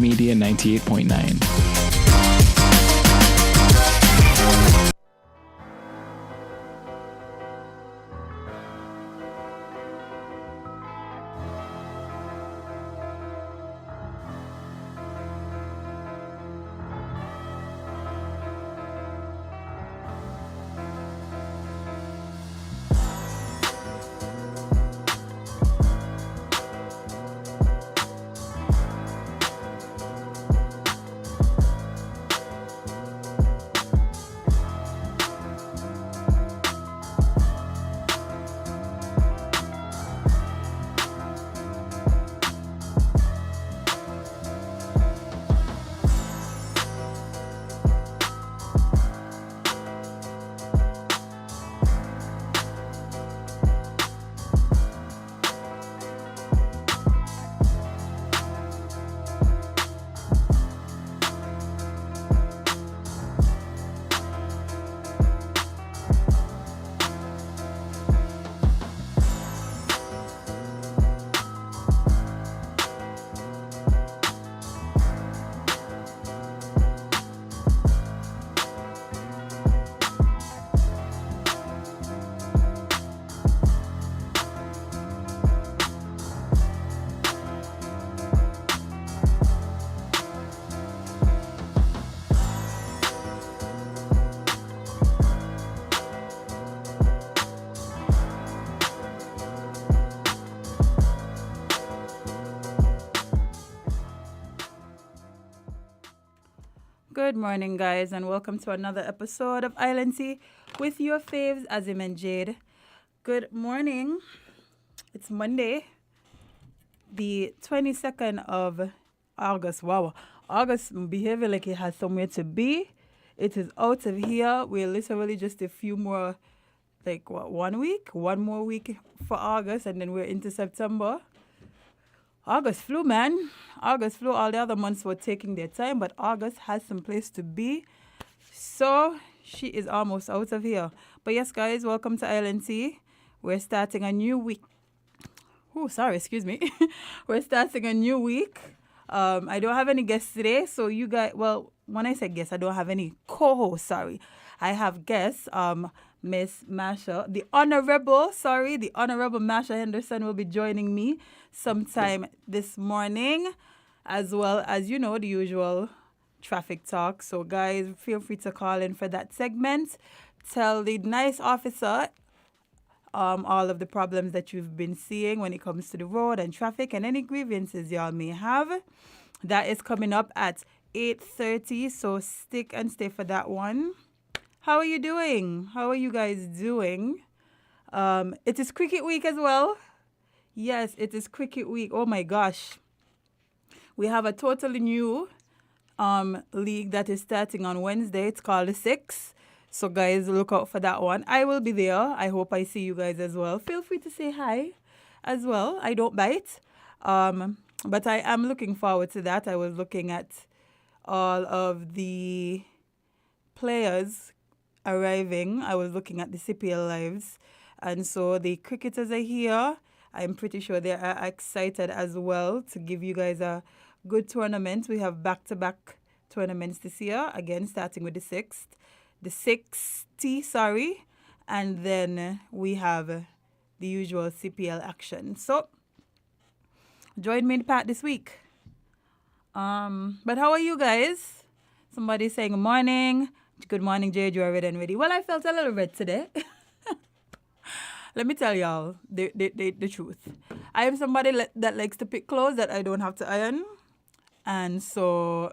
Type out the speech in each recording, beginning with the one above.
Media 98.9. Good morning, guys, and welcome to another episode of Island Tea with your faves, Azim and Jade. Good morning. It's Monday, the 22nd of August. Wow, August behavior like it has somewhere to be. It is out of here. We're literally just a few more, like, 1 week? One more week for August, and then we're into September. August flew, man. August flew. All the other months were taking their time, but August has some place to be. So she is almost out of here. But yes, guys, welcome to Island Tea. We're starting a new week. Oh, sorry, excuse me. We're starting a new week. I don't have any guests today, so you guys, well, when I say guests, I don't have any co-hosts, sorry. I have guests, Miss Masha, the Honorable Masha Henderson will be joining me sometime this morning, as well as, the usual traffic talk. So, guys, feel free to call in for that segment. Tell the nice officer all of the problems that you've been seeing when it comes to the road and traffic and any grievances y'all may have. That is coming up at 8:30, so stick and stay for that one. How are you doing? How are you guys doing? It is cricket week as well. Yes, it is cricket week. Oh my gosh. We have a totally new league that is starting on Wednesday. It's called the Six. So guys, look out for that one. I will be there. I hope I see you guys as well. Feel free to say hi as well. I don't bite. But I am looking forward to that. I was looking at all of the players arriving. I was looking at the CPL lives. And so the cricketers are here. I'm pretty sure they are excited as well to give you guys a good tournament. We have back-to-back tournaments this year. Again, starting with the 60, sorry. And then we have the usual CPL action. So, join me in the park this week. But how are you guys? Somebody saying good morning. Good morning, Jade. You are red and ready. Well, I felt a little red today. Let me tell y'all the truth. I am somebody that likes to pick clothes that I don't have to iron. And so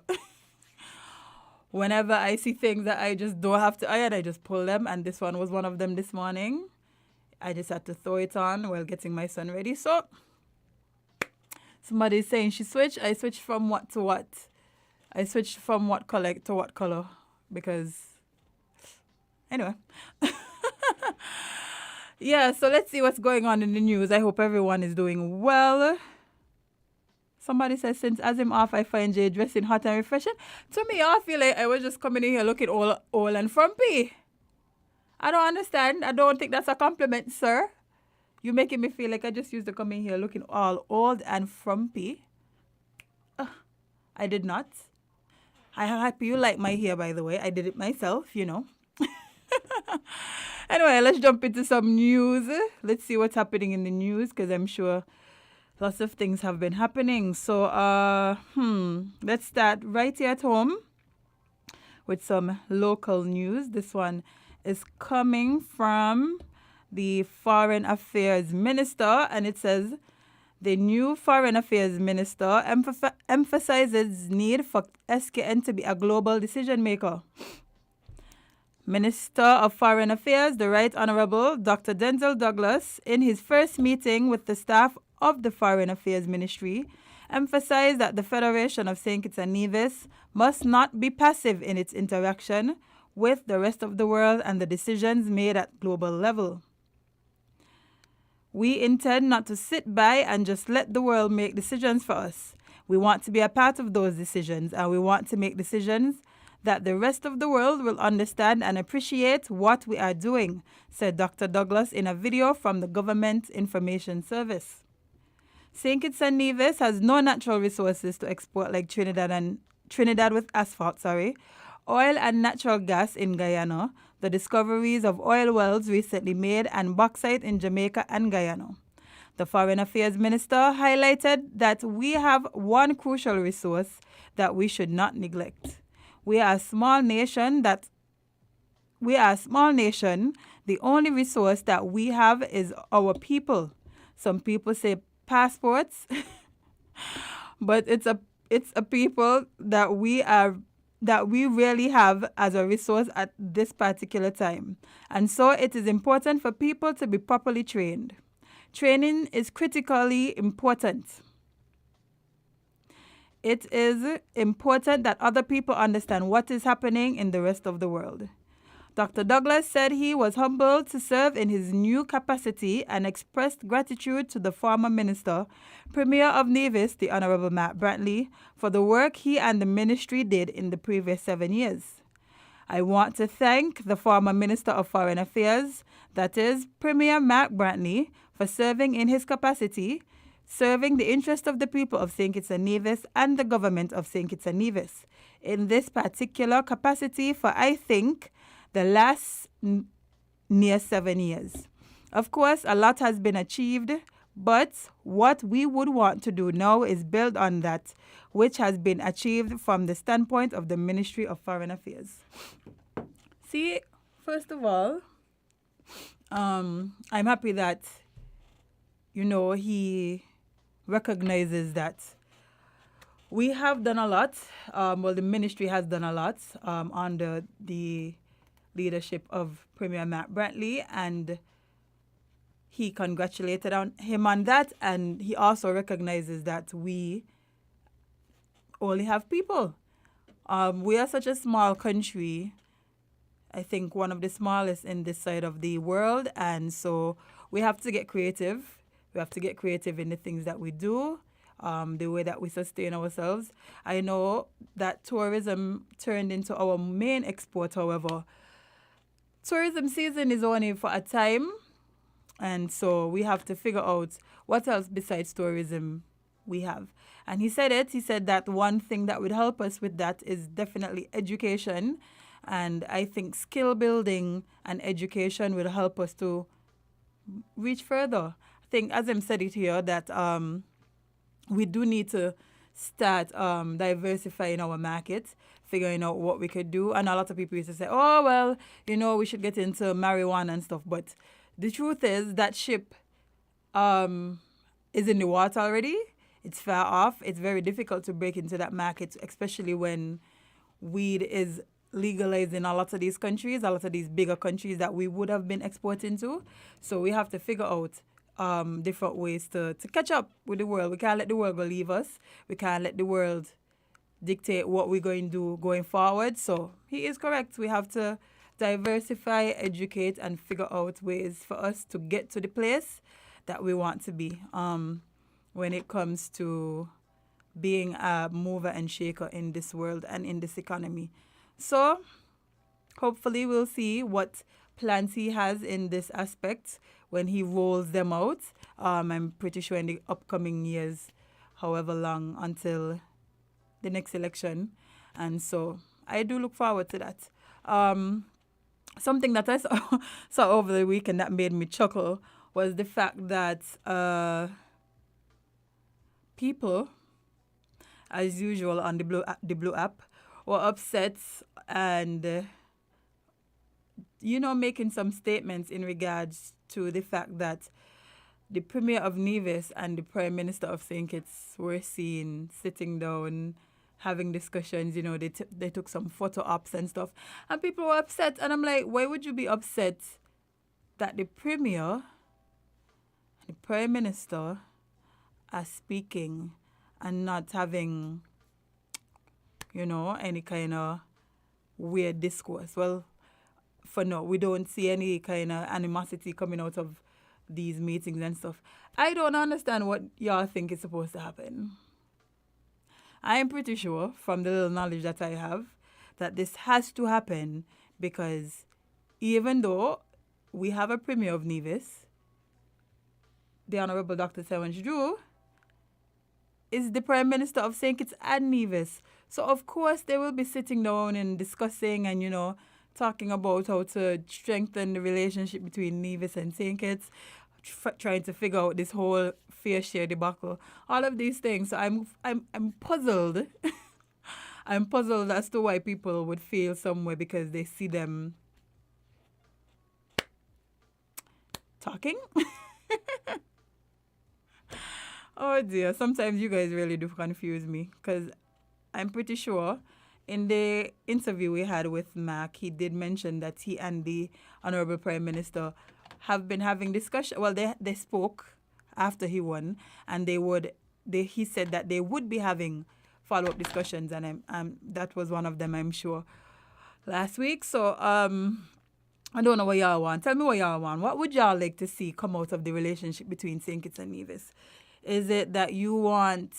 whenever I see things that I just don't have to iron, I just pull them. And this one was one of them this morning. I just had to throw it on while getting my son ready. So somebody's saying she switched. I switched from what to what? I switched from what color to what color. Because, anyway. Yeah, so let's see what's going on in the news. I hope everyone is doing well. Somebody says, since Azim off, I find Jay dressing hot and refreshing. To me, I feel like I was just coming in here looking old and frumpy. I don't understand. I don't think that's a compliment, sir. You're making me feel like I just used to come in here looking all old and frumpy. I did not. I hope you like my hair, by the way. I did it myself, you know. Anyway, let's jump into some news. Let's see what's happening in the news because I'm sure lots of things have been happening. So, let's start right here at home with some local news. This one is coming from the Foreign Affairs Minister, and it says the new Foreign Affairs Minister emphasizes need for SKN to be a global decision maker. Minister of Foreign Affairs, the Right Honorable Dr. Denzel Douglas, in his first meeting with the staff of the Foreign Affairs Ministry, emphasized that the Federation of St. Kitts and Nevis must not be passive in its interaction with the rest of the world and the decisions made at global level. We intend not to sit by and just let the world make decisions for us. We want to be a part of those decisions, and we want to make decisions that the rest of the world will understand and appreciate what we are doing, said Dr. Douglas in a video from the Government Information Service. St. Kitts and Nevis has no natural resources to export like Trinidad with asphalt, oil and natural gas in Guyana, the discoveries of oil wells recently made, and bauxite in Jamaica and Guyana. The Foreign Affairs Minister highlighted that we have one crucial resource that we should not neglect. We are a small nation. The only resource that we have is our people. Some people say passports, but it's a people that we really have as a resource at this particular time. And so it is important for people to be properly trained. Training is critically important. It is important that other people understand what is happening in the rest of the world. Dr. Douglas said he was humbled to serve in his new capacity and expressed gratitude to the former minister, Premier of Nevis, the Honorable Matt Brantley, for the work he and the ministry did in the previous 7 years. I want to thank the former Minister of Foreign Affairs, that is, Premier Matt Brantley, for serving in his capacity, serving the interest of the people of St. Kitts and Nevis and the government of St. Kitts and Nevis in this particular capacity for, I think, the last near 7 years. Of course, a lot has been achieved, but what we would want to do now is build on that which has been achieved from the standpoint of the Ministry of Foreign Affairs. See, first of all, I'm happy that, he recognizes that we have done a lot. The ministry has done a lot under the leadership of Premier Matt Brantley, and he congratulated him on that, and he also recognizes that we only have people. We are such a small country, I think one of the smallest in this side of the world, and so we have to get creative. We have to get creative in the things that we do, the way that we sustain ourselves. I know that tourism turned into our main export, however. Tourism season is only for a time, and so we have to figure out what else besides tourism we have. And he said that one thing that would help us with that is definitely education, and I think skill building and education will help us to reach further. I think, as I said it here, that we do need to start diversifying our market, figuring out what we could do. And a lot of people used to say, oh, well, we should get into marijuana and stuff. But the truth is that ship is in the water already. It's far off. It's very difficult to break into that market, especially when weed is legalized in a lot of these countries, a lot of these bigger countries that we would have been exporting to. So we have to figure out different ways to catch up with the world. We can't let the world believe us. We can't let the world dictate what we're going to do going forward. So he is correct. We have to diversify, educate, and figure out ways for us to get to the place that we want to be when it comes to being a mover and shaker in this world and in this economy. So hopefully we'll see what plans he has in this aspect when he rolls them out. I'm pretty sure in the upcoming years, however long until the next election. And so I do look forward to that. Um, Something that I saw, saw over the weekend that made me chuckle was the fact that people, as usual on the Blue app, were upset and making some statements in regards to the fact that the Premier of Nevis and the Prime Minister of St. Kitts were seen sitting down, having discussions. They took some photo ops and stuff, and people were upset. And I'm like, why would you be upset that the Premier and the Prime Minister are speaking and not having, any kind of weird discourse? Well, for now, we don't see any kind of animosity coming out of these meetings and stuff. I don't understand what y'all think is supposed to happen. I am pretty sure, from the little knowledge that I have, that this has to happen because even though we have a Premier of Nevis, the Honorable Dr. Terence Drew is the Prime Minister of St. Kitts and Nevis. So, of course, they will be sitting down and discussing and, talking about how to strengthen the relationship between Nevis and St. Kitts, trying to figure out this whole fair share debacle, all of these things. So I'm puzzled. I'm puzzled as to why people would feel some way because they see them talking. Oh dear, sometimes you guys really do confuse me because I'm pretty sure in the interview we had with Mac, he did mention that he and the Honorable Prime Minister have been having discussion. Well, they spoke after he won, and he said that they would be having follow-up discussions, and that was one of them, I'm sure, last week. So I don't know what y'all want. Tell me what y'all want. What would y'all like to see come out of the relationship between St. Kitts and Nevis? Is it that you want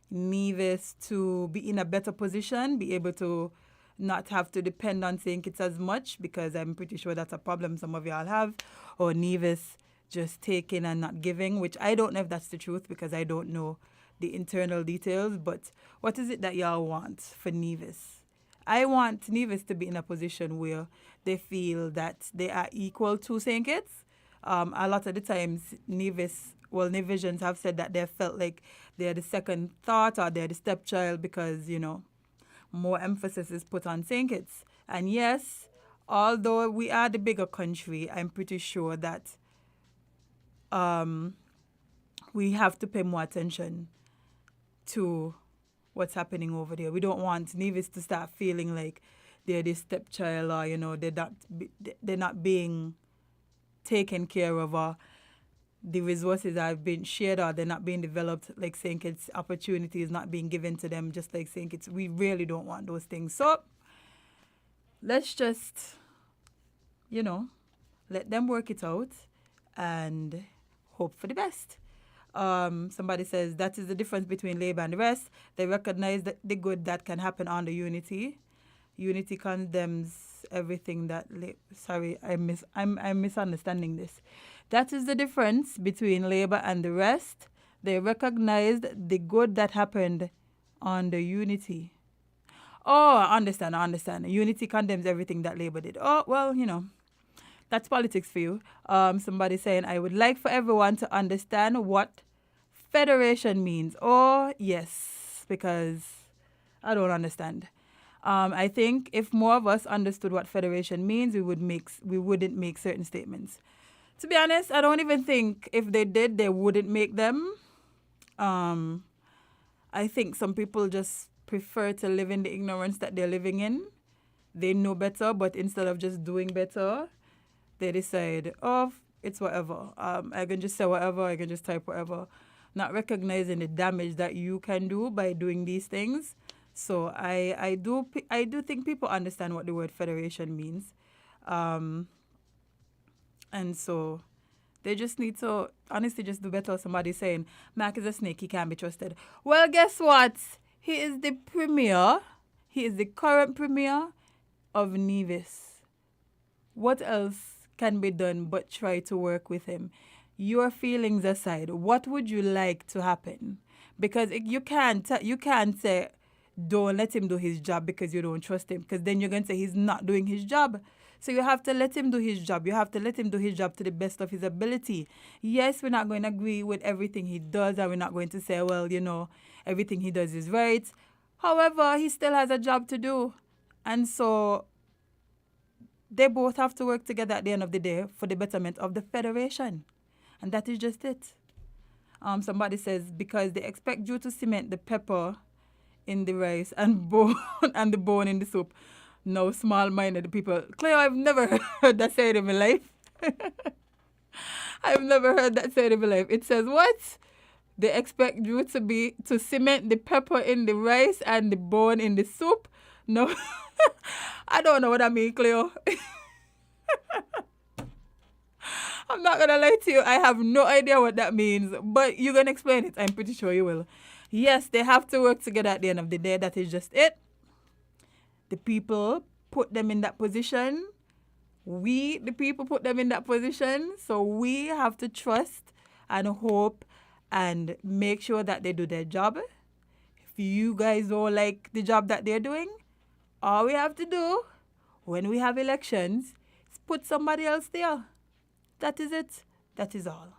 Nevis to be in a better position, be able to not have to depend on St. Kitts as much, because I'm pretty sure that's a problem some of y'all have, or Nevis just taking and not giving, which I don't know if that's the truth because I don't know the internal details, but what is it that y'all want for Nevis? I want Nevis to be in a position where they feel that they are equal to St. Kitts. A lot of the times, Nevisians have said that they felt like they're the second thought or they're the stepchild because, more emphasis is put on St. Kitts. And yes, although we are the bigger country, I'm pretty sure that we have to pay more attention to what's happening over there. We don't want Nevis to start feeling like they're the stepchild or, they're not being taken care of, or the resources have been shared or they're not being developed like St. Kitts. Opportunity is not being given to them just like St. Kitts. We really don't want those things. So let's just, let them work it out and hope for the best. Somebody says that is the difference between Labour and the rest. They recognize the good that can happen under unity. Unity condemns everything that... Sorry, I'm misunderstanding this. That is the difference between Labour and the rest. They recognized the good that happened under unity. Oh, I understand. Unity condemns everything that Labour did. Oh, well, that's politics for you. Somebody saying, I would like for everyone to understand what federation means. Oh, yes, because I don't understand. I think if more of us understood what federation means, we wouldn't make certain statements. To be honest, I don't even think if they did, they wouldn't make them. I think some people just prefer to live in the ignorance that they're living in. They know better, but instead of just doing better, they decide, it's whatever. I can just say whatever, I can just type whatever, not recognizing the damage that you can do by doing these things. So I do think people understand what the word federation means. And so they just need to honestly just do better. Somebody saying, Mark is a snake, he can't be trusted. Well, guess what? He is the premier. He is the current premier of Nevis. What else can be done but try to work with him? Your feelings aside, what would you like to happen? because you can't say don't let him do his job because you don't trust him, because then you're going to say he's not doing his job. So you have to let him do his job. You have to let him do his job to the best of his ability. Yes, we're not going to agree with everything he does, and we're not going to say, well, everything he does is right. However, he still has a job to do. And so they both have to work together at the end of the day for the betterment of the federation. And that is just it. Somebody says, because they expect you to cement the pepper in the rice and bone and the bone in the soup. No, small-minded people. Cleo, I've never heard that said in my life. I've never heard that said in my life. It says what? They expect you to cement the pepper in the rice and the bone in the soup? No. I don't know what I mean, Cleo. I'm not going to lie to you. I have no idea what that means. But you're going to explain it. I'm pretty sure you will. Yes, they have to work together at the end of the day. That is just it. The people put them in that position. We, the people, put them in that position. So we have to trust and hope and make sure that they do their job. If you guys don't like the job that they're doing, all we have to do when we have elections is put somebody else there. That is it. That is all.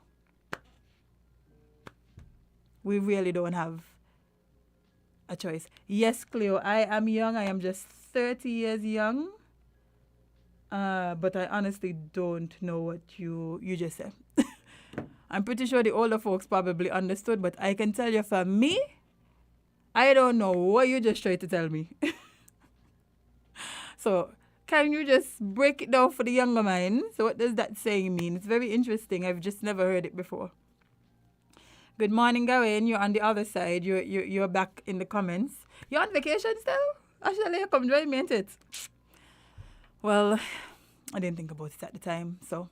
We really don't have a choice. Yes, Cleo, I am young. I am just 30 years young. But I honestly don't know what you just said. I'm pretty sure the older folks probably understood, but I can tell you for me, I don't know what you just tried to tell me. So, can you just break it down for the younger minds? So what does that saying mean? It's very interesting. I've just never heard it before. Good morning, Gawain. You're on the other side. You're back in the comments. You're on vacation still? Actually, come join me, ain't it? Well, I didn't think about it at the time, so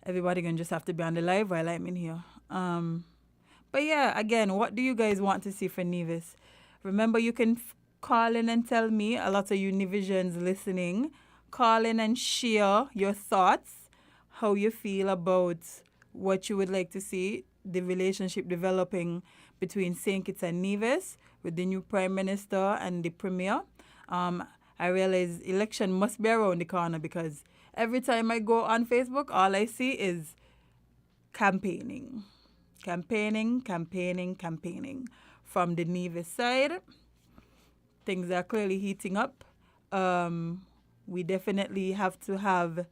everybody gonna just have to be on the live while I'm in here. But yeah, again, what do you guys want to see for Nevis? Remember, you can call in and tell me. A lot of you Nivisions listening, call in and share your thoughts, how you feel about what you would like to see the relationship developing between St. Kitts and Nevis with the new Prime Minister and the Premier. I realize election must be around the corner because every time I go on Facebook, all I see is campaigning. Campaigning from the Nevis side. Things are clearly heating up. We definitely have to have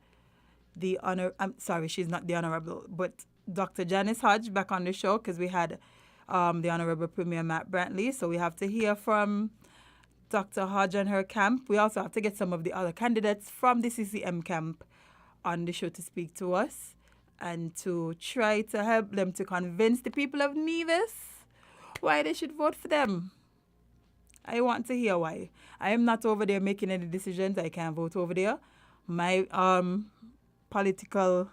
I'm sorry, she's not the Honorable, but Dr. Janice Hodge back on the show because we had the Honorable Premier Matt Brantley. So we have to hear from Dr. Hodge and her camp. We also have to get some of the other candidates from the CCM camp on the show to speak to us and to try to help them to convince the people of Nevis why they should vote for them. I want to hear why. I am not over there making any decisions. I can't vote over there. My political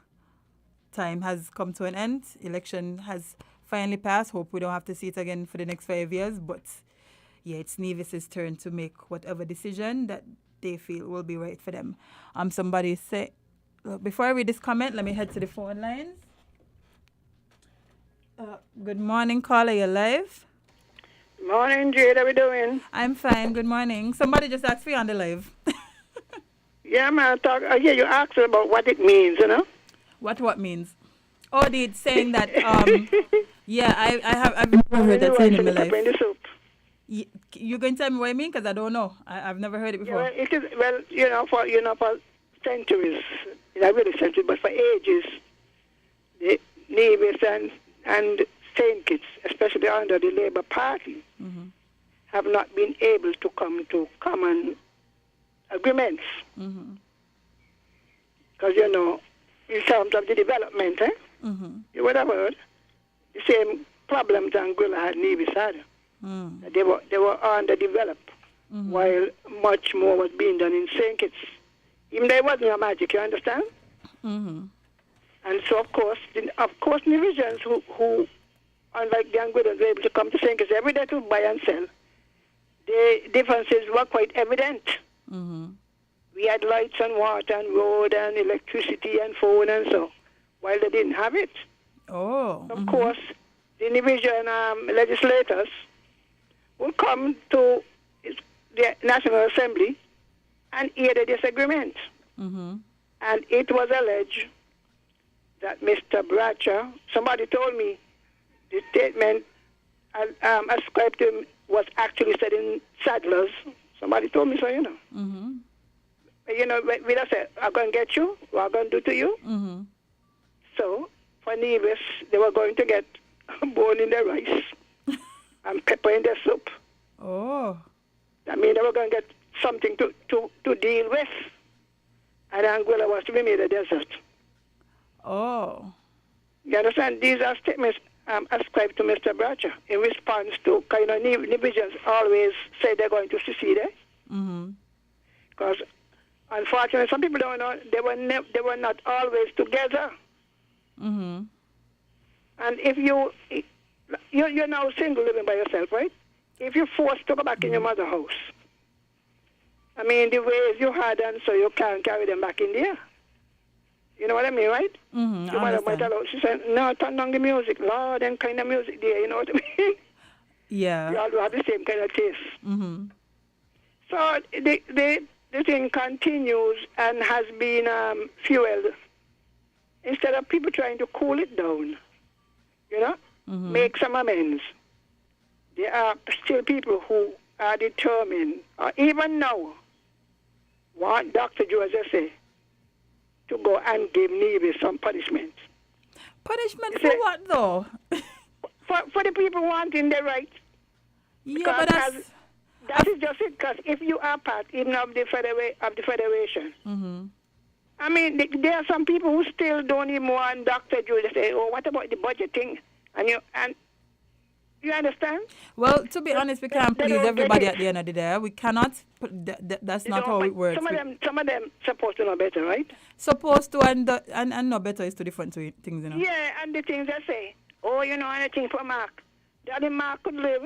time has come to an end. Election has finally passed. Hope we don't have to see it again for the next 5 years. But yeah, it's Nevis's turn to make whatever decision that they feel will be right for them. Somebody say, before I read this comment, let me head to the phone lines. Good morning, caller. You're live. Morning, Jade. How we doing? I'm fine. Good morning. Somebody just asked me on the live. Yeah, man. You asked about what it means, you know? What means? Oh, the saying that, yeah, I've never heard that saying in my life. You're going to tell me what I mean? Because I don't know. I've never heard it before. Yeah, it is, for centuries, not really centuries, but for ages, the Nevis and St. Kitts, especially under the Labour Party, have not been able to come to common agreements. Because, in terms of the development, you would have heard the same problems Anguilla had, Nevis had. They were underdeveloped, while much more was being done in St. Kitts. Even though it wasn't a magic, you understand? And so, of course, Nevisians who unlike the Anguillans, were able to come to St. Kitts every day to buy and sell, the differences were quite evident. We had lights and water and road and electricity and phone and so, while they didn't have it. Oh. Of course, the division legislators would come to the National Assembly and hear the disagreement. Mm-hmm. And it was alleged that Mr. Bradshaw, somebody told me the statement ascribed to him was actually said in Sadler's. Somebody told me so, you know. Mm-hmm. You know, we just said, I'm going to get you, what I'm going to do to you. Mm-hmm. So, for Nevis, they were going to get bone in their rice and pepper in their soup. Oh. I mean, they were going to get something to deal with. And Anguilla was to be made a desert. Oh. You understand? These are statements ascribed to Mr. Bradshaw in response to kind of divisions always say they're going to secede. Mm-hmm. Because, unfortunately, some people don't know they were not always together. Mm-hmm. And if you're now single living by yourself, right? If you're forced to go back in your mother's house, I mean, the ways you had them, so you can't carry them back in there. You know what I mean, right? Mm-hmm. Your mother might allow, she said, no, turn down the music. Lord, them kind of music there, you know what I mean? Yeah. You all have the same kind of taste. Mm-hmm. So the thing continues and has been fueled. Instead of people trying to cool it down, you know, make some amends. There are still people who are determined, or even now, want Dr. Joseph say, to go and give Nevis some punishment. Punishment for what, though? For the people wanting their right. Yeah, but that is just it, because if you are part even of the federation, I mean, there are some people who still don't even want Dr. Joseph to say, oh, what about the budget thing? And you understand? Well, to be honest, we can't please everybody at the end of the day. We cannot. That's not how it works. Some of them supposed to know better, right? Supposed to and know better is two different things, you know. Yeah, and the things they say, oh, you know anything for Mark. Daddy Mark could live.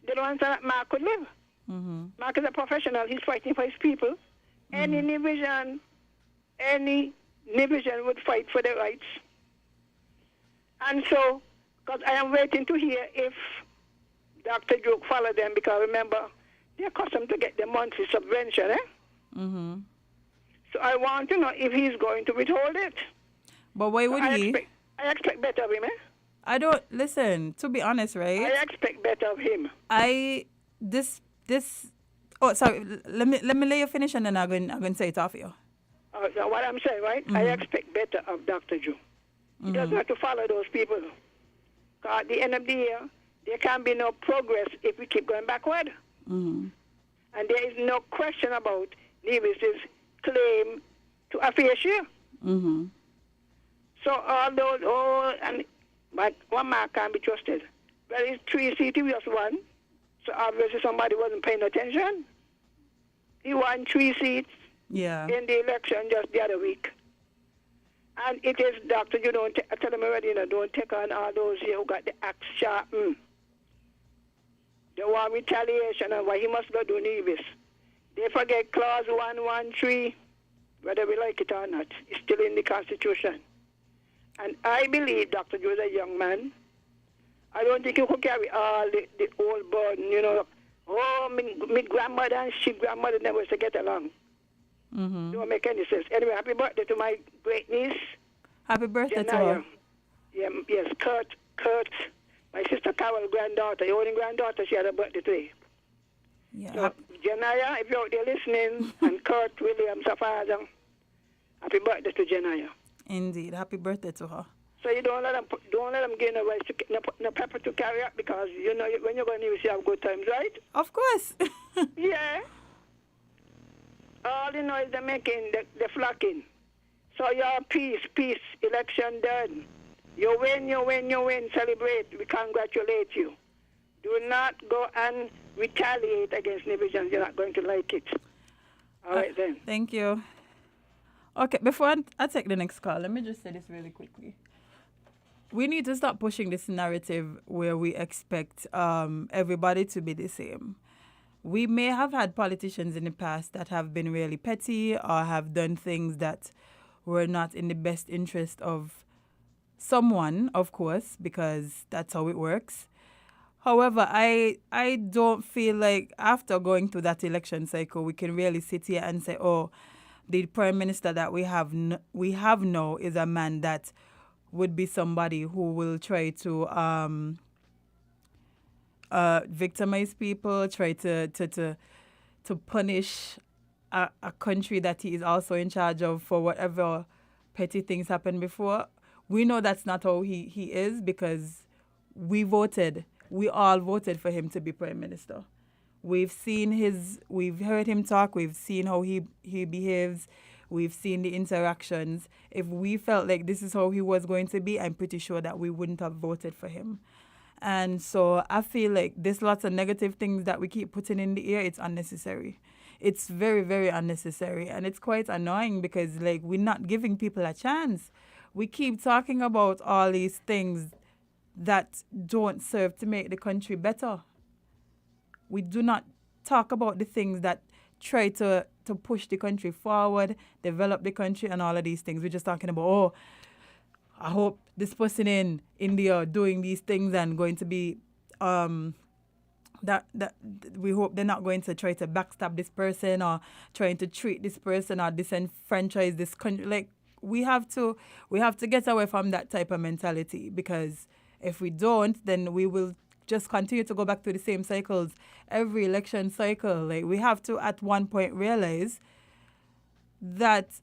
They don't answer that Mark could live. Mm-hmm. Mark is a professional. He's fighting for his people. Any division would fight for their rights. And so, because I am waiting to hear if Dr. Joke follow them, because remember, they're accustomed to get the monthly subvention, Mm-hmm. So I want to know if he's going to withhold it. But why would he? I expect better of him, I don't, listen, to be honest, right? I expect better of him. Oh, sorry, let me let you finish and then I'm going to say it off you. Now what I'm saying, right? I expect better of Dr. Joe. He doesn't have to follow those people. Because at the end of the year, there can be no progress if we keep going backward. And there is no question about Nevis's claim to a fair share. So all those, and one man can't be trusted. Well, it's 3 seats, he was one. So obviously somebody wasn't paying attention. He won 3 seats in the election just the other week. And it is, Doctor, you don't I tell them already, don't take on all those here who got the axe sharpened. They want retaliation and what he must go do Nevis. They forget clause 113, whether we like it or not. It's still in the Constitution. And I believe Dr. Joe is a young man. I don't think he could carry all the old burden, Oh, my grandmother and she grandmother never used to get along. Don't make any sense. Anyway, happy birthday to my great niece. Happy birthday to her. Yes, Kurt, my sister Carol, granddaughter, your only granddaughter, she had a birthday today. Yeah. So, Janaya, if you're out there listening, and Kurt Williams, her father, happy birthday to Janaya. Indeed, happy birthday to her. So you don't let them gain no rights no pepper to carry up, because when you're going to you have good times, right? Of course. Yeah. All the noise they're making, they're flocking. So your peace, election done. You win, celebrate. We congratulate you. Do not go and retaliate against divisions. You're not going to like it. All right, then. Thank you. Okay, before I take the next call, let me just say this really quickly. We need to stop pushing this narrative where we expect everybody to be the same. We may have had politicians in the past that have been really petty or have done things that were not in the best interest of someone, of course, because that's how it works. However, I don't feel like after going through that election cycle, we can really sit here and say, oh, the prime minister that we have now is a man that would be somebody who will try to victimize people, try to punish a country that he is also in charge of for whatever petty things happened before. We know that's not how he is because we all voted for him to be prime minister. We've heard him talk, we've seen how he behaves, we've seen the interactions. If we felt like this is how he was going to be, I'm pretty sure that we wouldn't have voted for him. And so I feel like there's lots of negative things that we keep putting in the air. It's unnecessary. It's very, very unnecessary. And it's quite annoying because like we're not giving people a chance. We keep talking about all these things that don't serve to make the country better. We do not talk about the things that try to push the country forward, develop the country, and all of these things. We're just talking about, oh, I hope this person in India doing these things and going to be that we hope they're not going to try to backstab this person or trying to treat this person or disenfranchise this country. Like we have to get away from that type of mentality, because if we don't, then we will just continue to go back to the same cycles every election cycle. Like we have to at one point realize that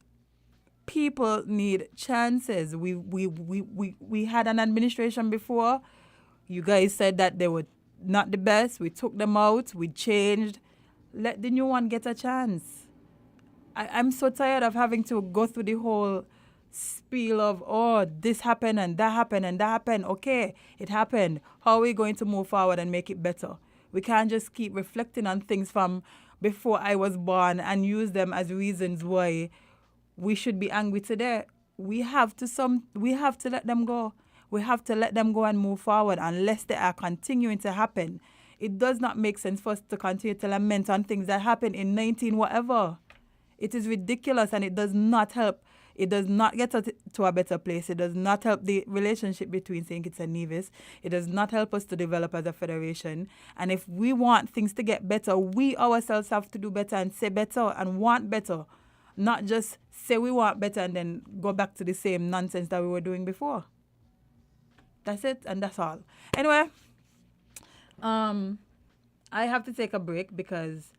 people need chances. We had an administration before. You guys said that they were not the best. We took them out. We changed. Let the new one get a chance. I'm so tired of having to go through the whole spiel of, oh, this happened and that happened and that happened. Okay, it happened. How are we going to move forward and make it better? We can't just keep reflecting on things from before I was born and use them as reasons why we should be angry today. We have to let them go. We have to let them go and move forward unless they are continuing to happen. It does not make sense for us to continue to lament on things that happened in 19 whatever. It is ridiculous and it does not help. It does not get us to a better place. It does not help the relationship between St. Kitts and Nevis. It does not help us to develop as a federation. And if we want things to get better, we ourselves have to do better and say better and want better. Not just say we want better and then go back to the same nonsense that we were doing before. That's it, and that's all. Anyway, I have to take a break because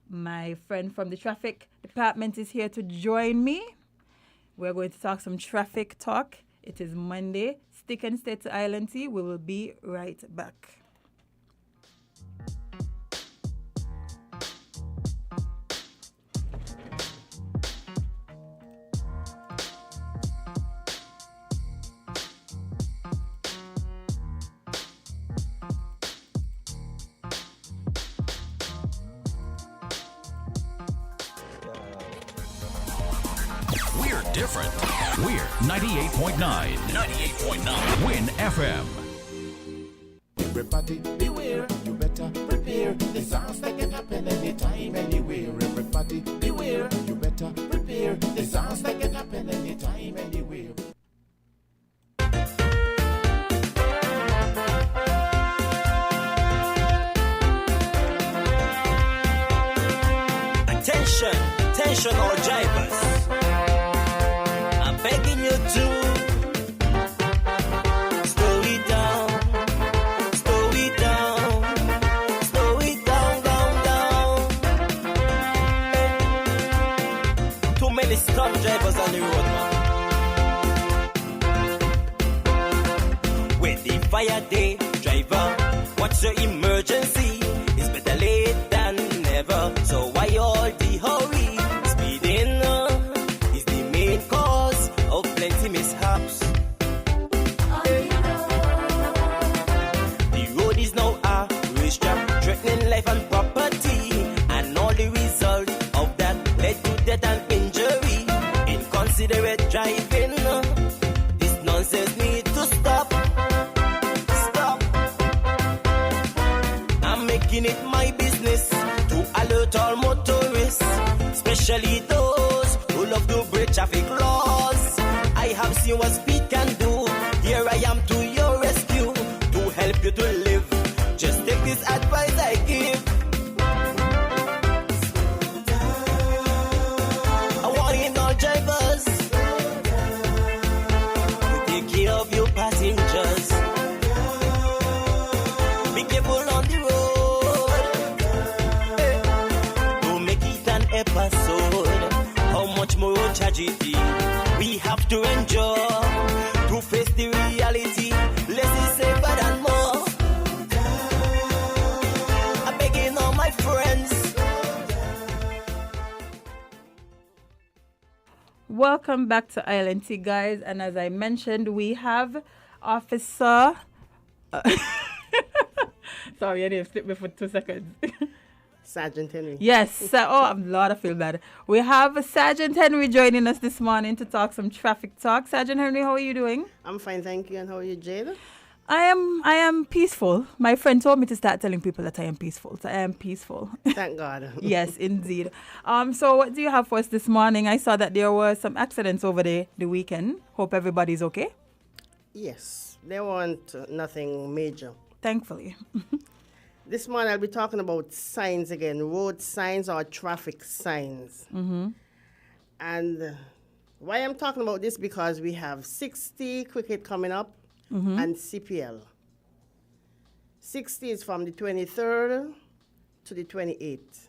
my friend from the traffic department is here to join me. We're going to talk some traffic talk. It is Monday. Stick and stay to Island Tea. We will be right back. Different. We're 98.9. 98.9. Win FM. Everybody beware, you better prepare. Disaster can happen anytime, anywhere. Everybody beware, you better prepare. Disaster can happen anytime, anywhere. Attention all drivers. Begging you to slow it down, down. Too many stunt drivers on the road, man. With the fire day, driver, what's your emergency? It's better late than never. So why all the hurry? Speeding is the main cause of plenty mishaps. The road is now a racetrack, threatening life and property, and all the result of that led to death and injury. Inconsiderate driving, this nonsense need to stop. I'm making it my business to alert all motorists, especially those who love to break traffic laws. I have seen what speed can do. Here help you to live. Just take this advice I give. I want in all drivers to take care of your passengers. Be careful on the road. Don't make it an episode. How much more tragedy we have to endure to face the reality. Less is safer than more. I'm begging all my friends. Welcome back to Island Tea, guys. And as I mentioned, we have Officer. Sorry, your name slipped me for 2 seconds. Sergeant Henry. Yes. Lord, I feel bad. We have Sergeant Henry joining us this morning to talk some traffic talk. Sergeant Henry, how are you doing? I'm fine, thank you. And how are you, Jada? I am peaceful. My friend told me to start telling people that I am peaceful. So I am peaceful. Thank God. Yes, indeed. So what do you have for us this morning? I saw that there were some accidents over the weekend. Hope everybody's okay. Yes, there weren't nothing major. Thankfully. This morning I'll be talking about signs again, road signs or traffic signs. Mm-hmm. And why I'm talking about this, because we have 60 cricket coming up and CPL. 60 is from the 23rd to the 28th.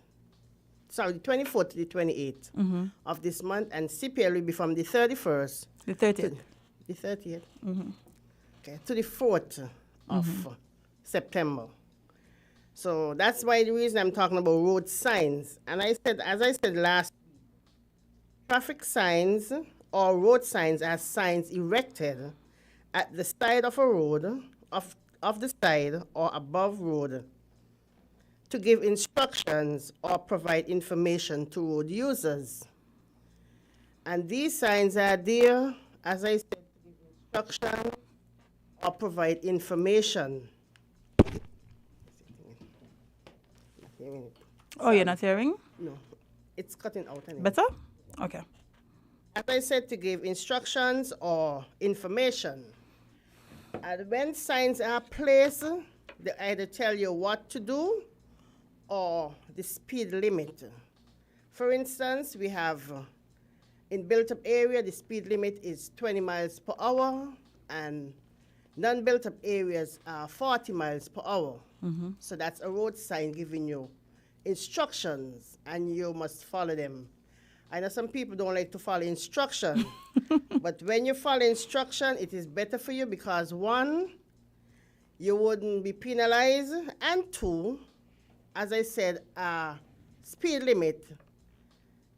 Sorry, the 24th to the 28th of this month, and CPL will be from the 31st. The 30th. The 30th. Okay, to the 4th of September. So that's why the reason I'm talking about road signs. And as I said last, traffic signs or road signs are signs erected at the side of a road, of the side or above road, to give instructions or provide information to road users. And these signs are there, as I said, to give instruction or provide information. Oh, you're not hearing? No, it's cutting out anyway. Better? Okay. As I said, to give instructions or information. And when signs are placed, they either tell you what to do or the speed limit. For instance, we have in built-up area, the speed limit is 20 miles per hour, and non-built-up areas are 40 miles per hour. So that's a road sign giving you instructions, and you must follow them. I know some people don't like to follow instruction, but when you follow instruction, it is better for you because, one, you wouldn't be penalized, and two, as I said, speed limit,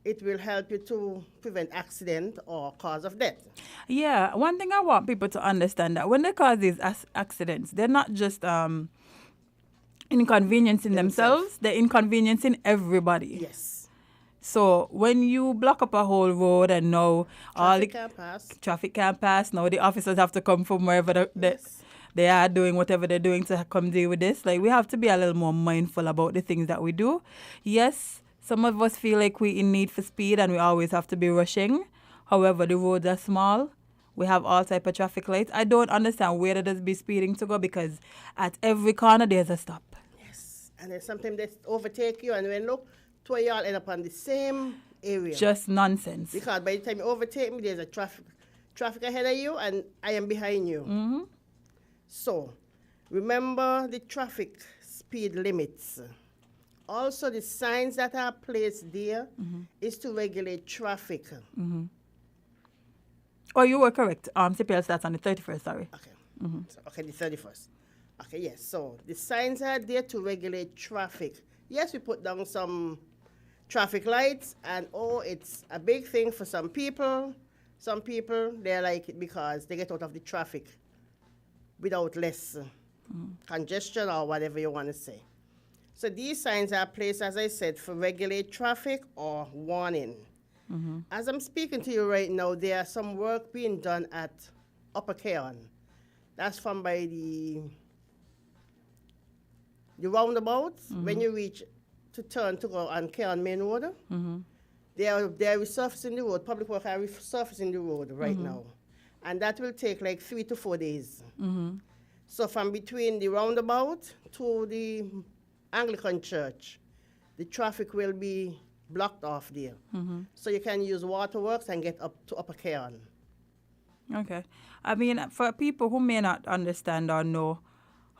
it will help you to prevent accident or cause of death. Yeah, one thing I want people to understand, that when they cause these accidents, they're not just inconveniencing themselves, they're inconveniencing everybody. Yes. So when you block up a whole road and now Traffic can't pass. Traffic can't pass, now the officers have to come from wherever they are doing whatever they're doing to come deal with this. Like, we have to be a little more mindful about the things that we do. Yes, some of us feel like we're in need for speed and we always have to be rushing. However, the roads are small. We have all type of traffic lights. I don't understand where there's be speeding to go, because at every corner there's a stop. Yes. And then sometimes they overtake you, and when look, two of y'all end up on the same area. Just nonsense. Because by the time you overtake me, there's a traffic ahead of you, and I am behind you. So, remember the traffic speed limits. Also, the signs that are placed there is to regulate traffic. Oh, you were correct. CPL starts on the 31st, sorry. Okay. So, okay, the 31st. Okay, yes. So, the signs are there to regulate traffic. Yes, we put down some traffic lights, and it's a big thing for some people. Some people, they like it because they get out of the traffic without less congestion or whatever you want to say. So these signs are placed, as I said, for regulate traffic or warning. As I'm speaking to you right now, there are some work being done at Upper Keon. That's from by the roundabouts. When you reach to turn to go on Keon Main Road, they are resurfacing the road. Public Works are resurfacing the road right now. And that will take like 3 to 4 days. So from between the roundabout to the Anglican church, the traffic will be blocked off there. So you can use waterworks and get up to Upper Cairn. Okay. I mean, for people who may not understand or know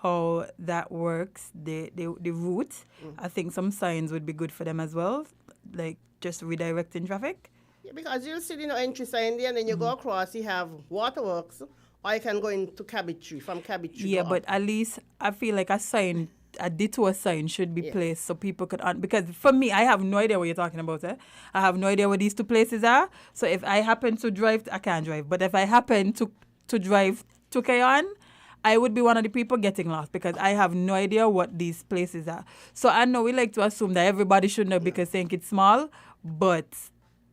how that works, the route, I think some signs would be good for them as well, like just redirecting traffic. Yeah, because you'll see the entry sign there, and then you go across, you have waterworks, or you can go into Cabbage Tree, from Cabbage Tree. Yeah, but at least I feel like a detour sign should be placed so people could, because for me, I have no idea what you're talking about. I have no idea what these two places are. So if I happen to drive, I can't drive, but if I happen to drive to Cairn, I would be one of the people getting lost because I have no idea what these places are. So I know we like to assume that everybody should know because think it's small, but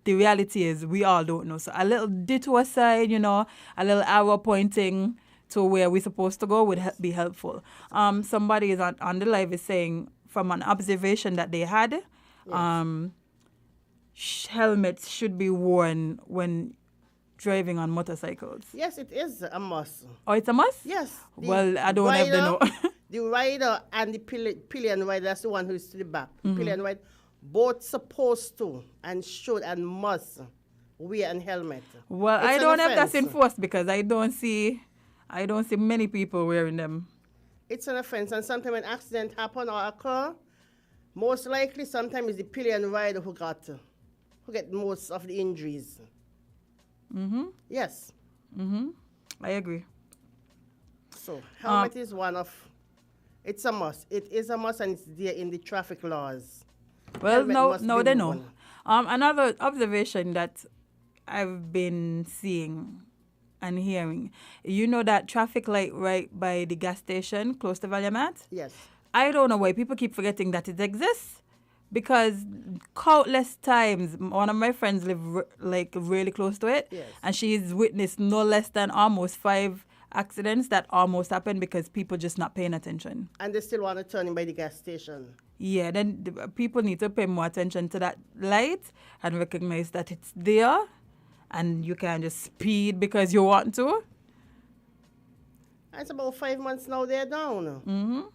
the reality is we all don't know. So a little detour sign, a little arrow pointing to where we're supposed to go would be helpful. Somebody is on the live is saying from an observation that they had, helmets should be worn when driving on motorcycles. Yes, it is a must. Oh, it's a must? Yes. Well, I don't have to know. The rider and the pillion rider, that's the one who's to the back. The pillion rider, both supposed to and should and must wear a helmet. Well, It's I an don't know if that's offense. enforced because I don't see many people wearing them. It's an offense, and sometimes when accident happen or occur, most likely sometimes it's the pillion rider who get most of the injuries. Yes. I agree. So helmet is one of, it's a must. It is a must, and it's there in the traffic laws. Well, Helmet no, must they be know. worn. Another observation that I've been seeing and hearing, that traffic light right by the gas station close to Valiamat? Yes. I don't know why people keep forgetting that it exists. Because countless times, one of my friends live really close to it, and she's witnessed no less than almost 5 accidents that almost happened because people just not paying attention. And they still want to turn in by the gas station. Yeah, then the people need to pay more attention to that light and recognize that it's there, and you can't just speed because you want to. It's about 5 months now they're down.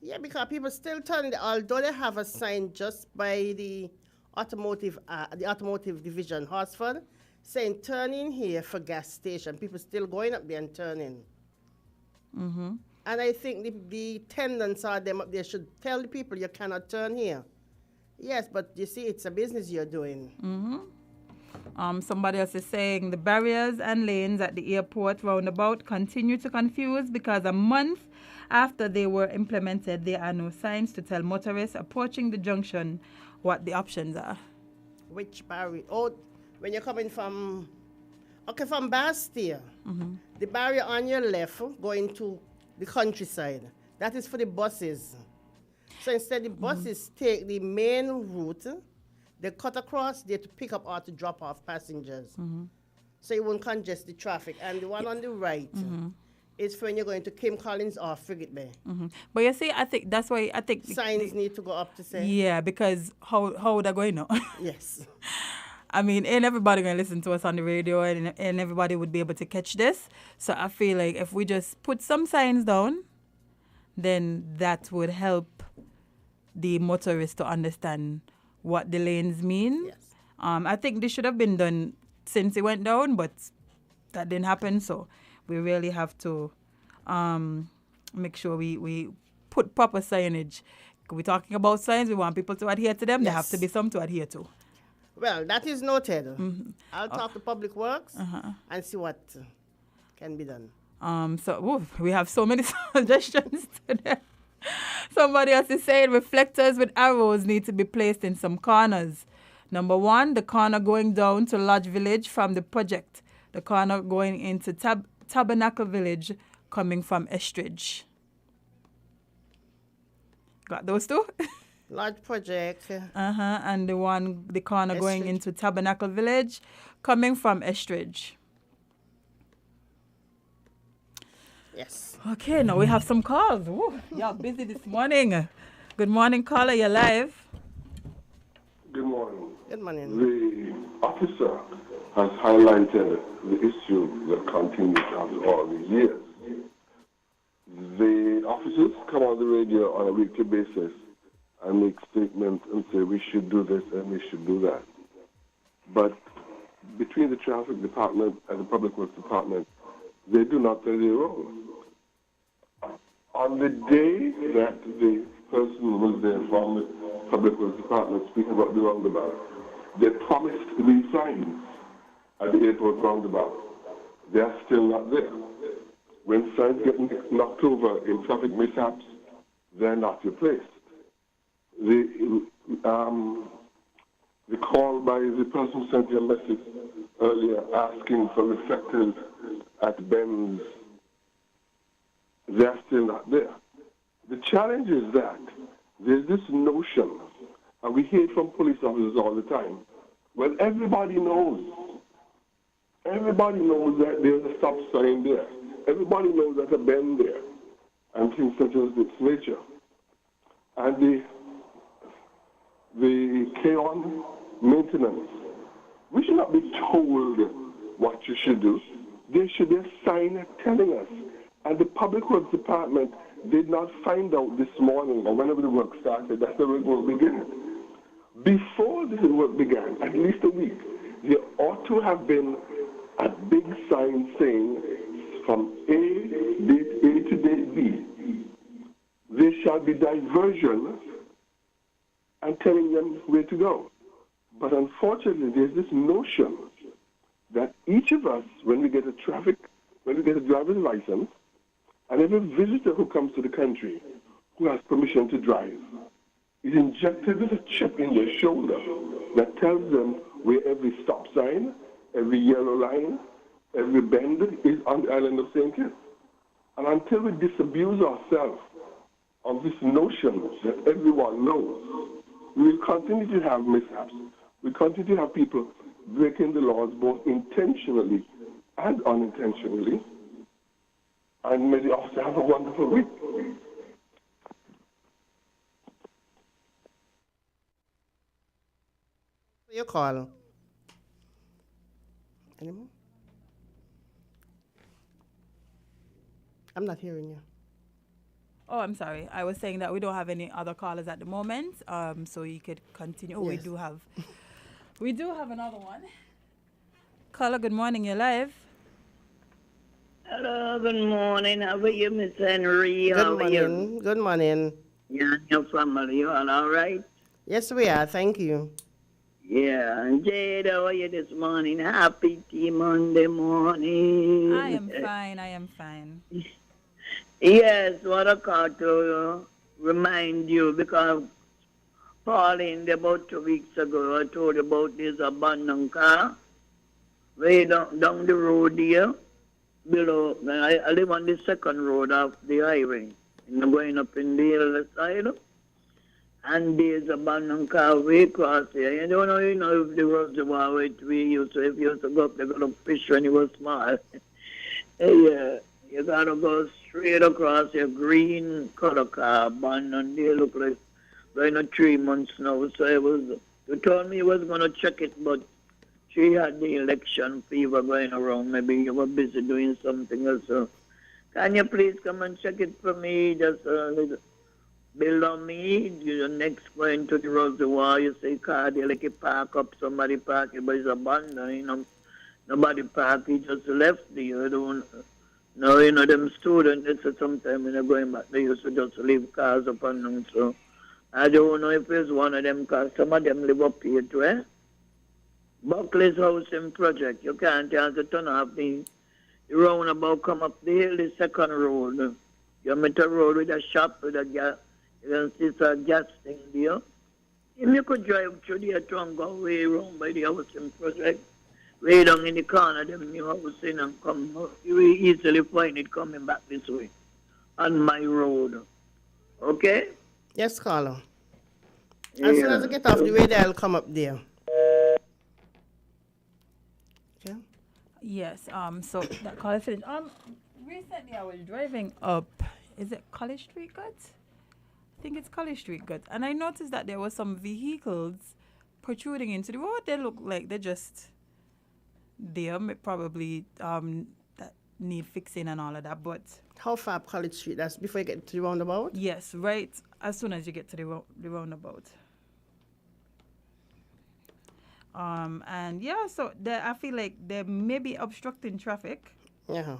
Yeah, because people still turn, although they have a sign just by the automotive division, Horsford, saying turn in here for gas station. People still going up there and turning. And I think the tenants are them up there should tell the people you cannot turn here. Yes, but you see, it's a business you're doing. Somebody else is saying the barriers and lanes at the airport roundabout continue to confuse because a month after they were implemented, there are no signs to tell motorists approaching the junction what the options are. Which barrier? Oh, when you're coming from Bastille, the barrier on your left going to the countryside, that is for the buses. So instead the buses take the main route, they cut across there to pick up or to drop off passengers. So it won't congest the traffic. And the one on the right is for when you're going to Kim Collins or Frigate Bay. But you see, I think that's why I think Signs need to go up to say. Yeah, because how would I going now? Yes. I mean, ain't everybody going to listen to us on the radio and everybody would be able to catch this. So I feel like if we just put some signs down, then that would help the motorists to understand what the lanes mean. Yes. I think this should have been done since it went down, but that didn't happen. So we really have to make sure we put proper signage. We're talking about signs. We want people to adhere to them. There have to be some to adhere to. Well, that is noted. I'll talk to Public Works and see what can be done. We have so many suggestions today. Somebody else is saying reflectors with arrows need to be placed in some corners. Number 1, the corner going down to Lodge Village from the project. The corner going into Tabernacle Village coming from Estridge. Got those two? Large project. And the corner going into Tabernacle Village coming from Estridge. Yes. Okay, now we have some calls. Ooh, y'all busy this morning. Good morning, caller. You're live. Good morning. Good morning. The officer has highlighted the issue that continues after all these years. officers come on the radio on a weekly basis and make statements and say we should do this and we should do that. But between the traffic department and the public works department, they do not play their role. On the day that the person was there from the public works department speaking about the roundabout, they promised to be signs at the airport roundabout. They are still not there. When signs get knocked over in traffic mishaps, they're not replaced. The call by the person who sent you a message earlier asking for reflectors at bends, they're still not there. The challenge is that there's this notion, and we hear it from police officers all the time, well, everybody knows that there's a stop sign there. Everybody knows there's a bend there, and things such as this nature. And the K-on maintenance, we should not be told what you should do. There should be a sign telling us. And the Public Works Department did not find out this morning, or whenever the work started, that's the work began. Before this work began, at least a week, there ought to have been a big sign saying from date A to date B, there shall be diversion and telling them where to go. But unfortunately, there's this notion that each of us, when we get a driver's license, and every visitor who comes to the country who has permission to drive is injected with a chip in their shoulder that tells them where every stop sign, every yellow line, every bend is on the island of St. Kitts. And until we disabuse ourselves of this notion that everyone knows, we will continue to have mishaps. We continue to have people breaking the laws both intentionally and unintentionally. And may the officer have a wonderful week. Your call. Anymore? I'm not hearing you. Oh, I'm sorry. I was saying that we don't have any other callers at the moment, so you could continue. Oh, yes. We do have another one. Caller, good morning. You're live. Hello, good morning. How are you, Miss Henry? Good morning. Good morning. Yeah, and your family, you all right? Yes, we are. Thank you. Yeah, and Jade, how are you this morning? Happy Monday morning. I am fine. Yes, what I call to remind you, because Pauline, about 2 weeks ago, I told you about this abandoned car way down the road here. Below, I live on the second road of the highway, and I'm going up in the other side, and there's a abandoned car way across here. You don't know, if the reservoir where we used to, if you used to go up there, go to fish when you were small. Yeah, you gotta go straight across your green color car, abandoned. They look like going 3 months now. So you told me you was gonna check it, but she had the election fever going around. Maybe you were busy doing something else. So can you please come and check it for me? Just a little bill on me. You're next going to the reservoir. You say car, they like you park up, somebody park it, but it's abandoned. Nobody park, he just left there. You don't know, them students, they say sometimes when they're going back, they used to just leave cars up on them. So I don't know if it's one of them, because some of them live up here too, eh? Buckley's housing project. You can't have to turn off the roundabout, come up the hill, the second road. You meet a road with a shop with a gas. You can see some gas thing there. If you could drive through there and go way around by the housing project, way down in the corner, them new housing, and come, you will easily find it coming back this way on my road. Okay? Yes, caller. As soon as I get off the way, I'll come up there. Okay. Yes. So that caller finished. Recently I was driving up. Is it College Street, Guts? I think it's College Street, Guts. And I noticed that there were some vehicles protruding into the road. They look like they're just there. Probably that need fixing and all of that. But How far up College Street? That's before you get to the roundabout? yes, right as soon as you get to the roundabout. And yeah, so I feel like they may be obstructing traffic Yeah.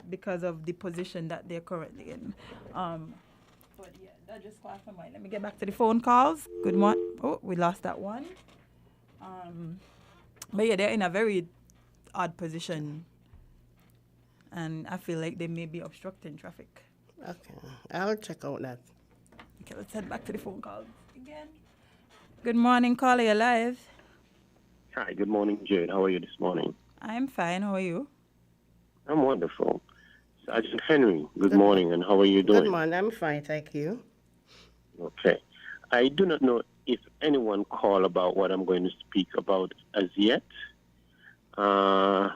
because of the position that they're currently in. But yeah, that just crossed my mind. Let me get back to the phone calls. Good morning. Oh, we lost that one. But yeah, they're in a very odd position. And I feel like they may be obstructing traffic. Okay. I'll check out that. Okay, let's head back to the phone calls again. Good morning, caller. You're live. Hi, good morning, Jade. How are you this morning? I'm fine. How are you? I'm wonderful. Sergeant Henry, good morning, and how are you doing? Good morning. I'm fine, thank you. Okay. I do not know if anyone called about what I'm going to speak about as yet. The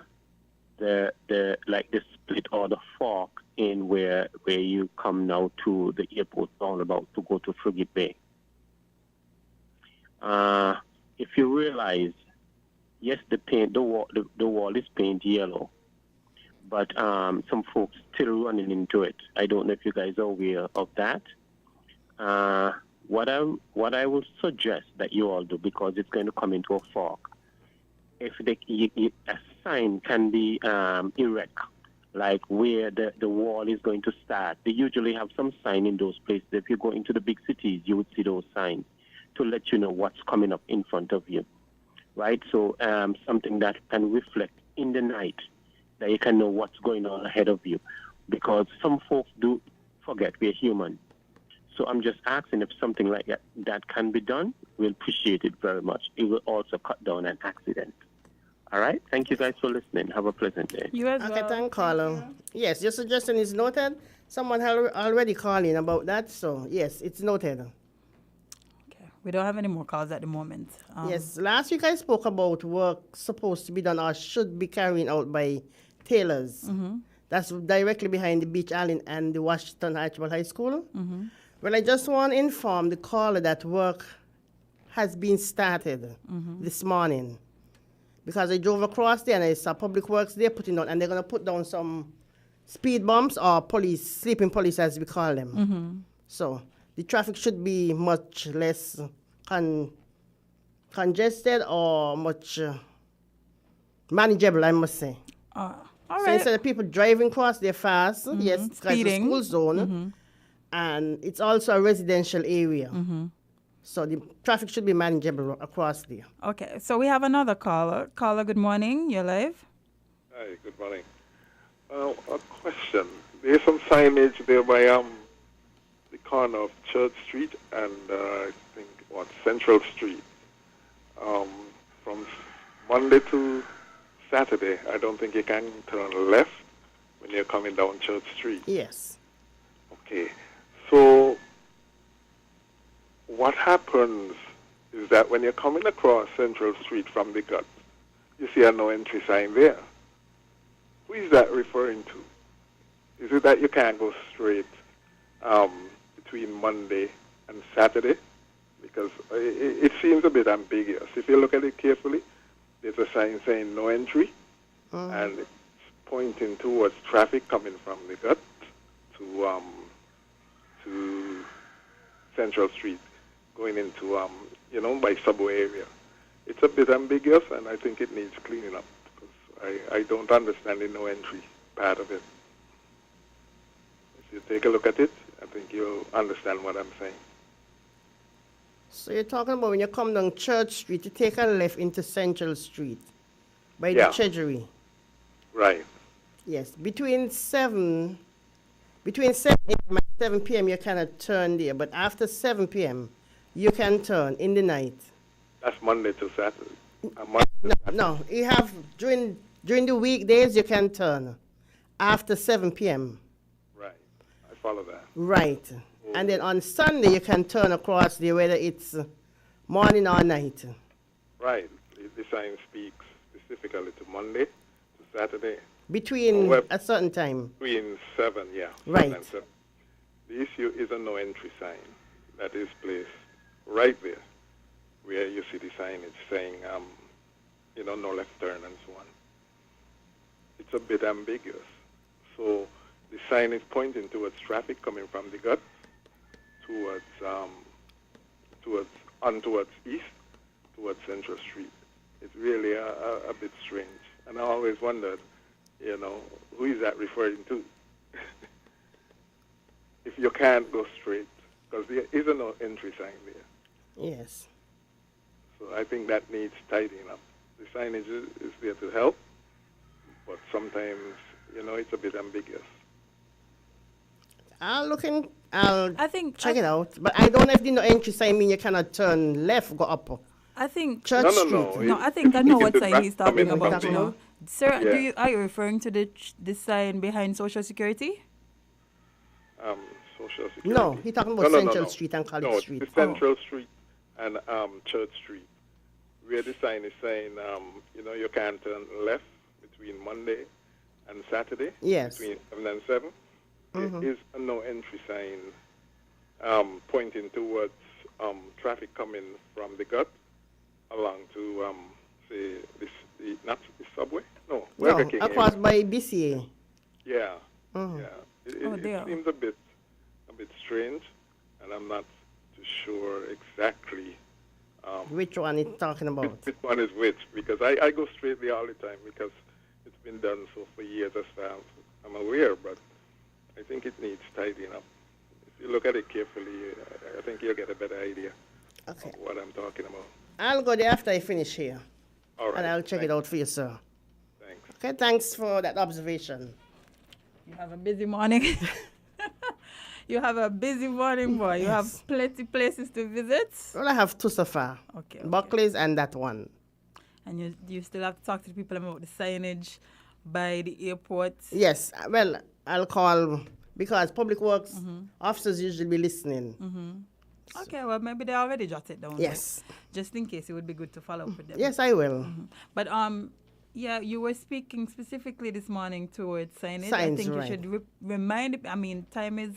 split or the fork in where you come now to the airport roundabout to go to Frigate Bay. If you realize, yes, the wall is painted yellow, but some folks still running into it. I don't know if you guys are aware of that. What I would suggest that you all do, because it's going to come into a fork, if a sign can be erect, like where the wall is going to start. They usually have some sign in those places. If you go into the big cities, you would see those signs to let you know what's coming up in front of you, right? So something that can reflect in the night, that you can know what's going on ahead of you, because some folks do forget we're human. So I'm just asking if something like that can be done. We'll appreciate it very much. It will also cut down an accident. All right? Thank you guys for listening. Have a pleasant day. You as Okay, well. thank caller. Yes, your suggestion is noted. Someone already calling about that, so yes, it's noted. Okay. We don't have any more calls at the moment. Yes, last week I spoke about work supposed to be done or should be carried out by tailors. That's directly behind the Beach Island and the Washington Archibald High School. Well, I just want to inform the caller that work has been started this morning, because I drove across there and I saw Public Works there putting down, and they're going to put down some speed bumps or sleeping police as we call them. So the traffic should be much less congested or much manageable, I must say. All So right. instead of people driving across there fast, yes, because it's a Speeding. school zone, and it's also a residential area. So the traffic should be manageable across there. Okay, so we have another caller. Caller, good morning. You're live. Hi, good morning. A question. There's some signage there by the corner of Church Street and I think Central Street. From Monday to Saturday, I don't think you can turn left when you're coming down Church Street. Yes. Okay. So what happens is that when you're coming across Central Street from the gut, you see a no entry sign there. Who is that referring to? Is it that you can't go straight between Monday and Saturday? Because it seems a bit ambiguous. If you look at it carefully, there's a sign saying no entry, and it's pointing towards traffic coming from the gut to Central Street, going into, by subway area. It's a bit ambiguous, and I think it needs cleaning up, because I don't understand the no entry part of it. If you take a look at it, I think you'll understand what I'm saying. So you're talking about when you come down Church Street, you take a left into Central Street by Yeah. the Treasury. Right. Yes, between 7 a.m. and 7 p.m. you cannot turn there, but after 7 p.m. you can turn in the night. That's Monday to Saturday. No, you have during the weekdays you can turn after 7 p.m. Right. I follow that. Right. And then on Sunday you can turn across there whether it's morning or night. Right. The sign speaks specifically to Monday to Saturday. Between a certain time. Between 7, yeah. Right. 7 and 7. The issue is a no entry sign that is placed right there where you see the sign. It's saying, no left turn and so on. it's a bit ambiguous. So the sign is pointing towards traffic coming from the gut towards east, towards Central Street. It's really a bit strange. And I always wondered, who is that referring to? If you can't go straight, because there is no entry sign there. Yes. So I think that needs tidying up. The signage is there to help, but sometimes, it's a bit ambiguous. I'll check it I out. But I don't know if the no entry sign mean you cannot turn left, go up. I think Church Street. No, I think I know what sign he's talking about. Yeah. Sir, Yeah. are you referring to the sign behind Social Security? Social Security. No, he's talking about Central Street and College Street. No, it's Central Street and Church Street, where the sign is saying, you can't turn left between Monday and Saturday. Yes. Between 7 and 7. There is a no entry sign pointing towards traffic coming from the gut along to, not the subway? No, Burger King. Across by BCA. Yeah. Yeah. It seems a bit strange, and I'm not too sure exactly which one he's talking about. which one is which, because I go straight there all the time because it's been done so for years as far as I'm aware, but I think it needs tidying up. If you look at it carefully, I think you'll get a better idea of what I'm talking about. I'll go there after I finish here. All right. And I'll check it out for you, sir. Thanks. Okay, thanks for that observation. You have a busy morning. You have a busy morning, boy. You have plenty places to visit. Well, I have two so far. Okay. Buckley's and that one. And you still have to talk to the people about the signage by the airport. Yes. Well, I'll call because public works officers usually be listening. Okay, well, maybe they already jotted down. Yes. Just in case, it would be good to follow up with them. Yes, I will. But yeah, you were speaking specifically this morning towards signage. I Signs, think right. you should remind. I mean, time is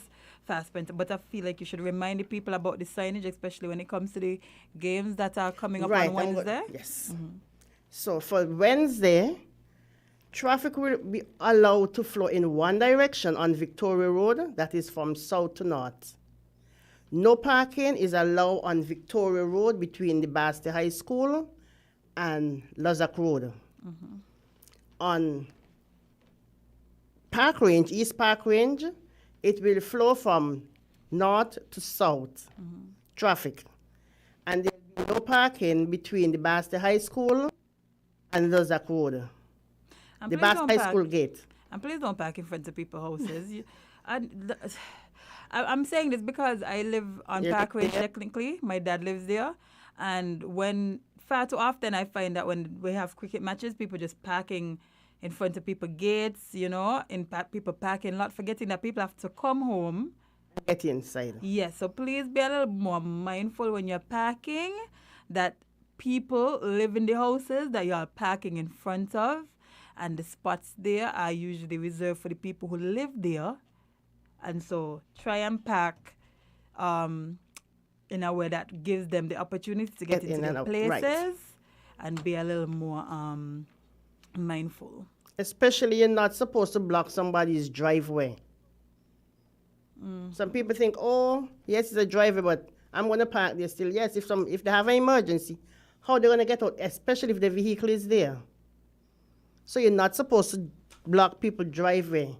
fast spent, but I feel like you should remind the people about the signage, especially when it comes to the games that are coming up on Wednesday. Yes. So for Wednesday, traffic will be allowed to flow in one direction on Victoria Road, that is from south to north. No parking is allowed on Victoria Road between the Basti High School and Lozak Road. On Park Range, East Park Range, it will flow from north to south, traffic. And there will be no parking between the Basti High School and Lozak Road, the Basti High School gate. And please don't park in front of people's houses. I'm saying this because I live on Park Range technically. My dad lives there. And far too often I find that when we have cricket matches, people just parking in front of people's gates, in people parking lot, forgetting that people have to come home. Get inside. Yes, so please be a little more mindful when you're parking that people live in the houses that you are parking in front of, and the spots there are usually reserved for the people who live there. And so try and park in a way that gives them the opportunity to get into their places and be a little more mindful. Especially you're not supposed to block somebody's driveway. Some people think, oh, yes, it's a driveway, but I'm going to park there still. Yes, if they have an emergency, how are they going to get out, especially if the vehicle is there? So you're not supposed to block people's driveway.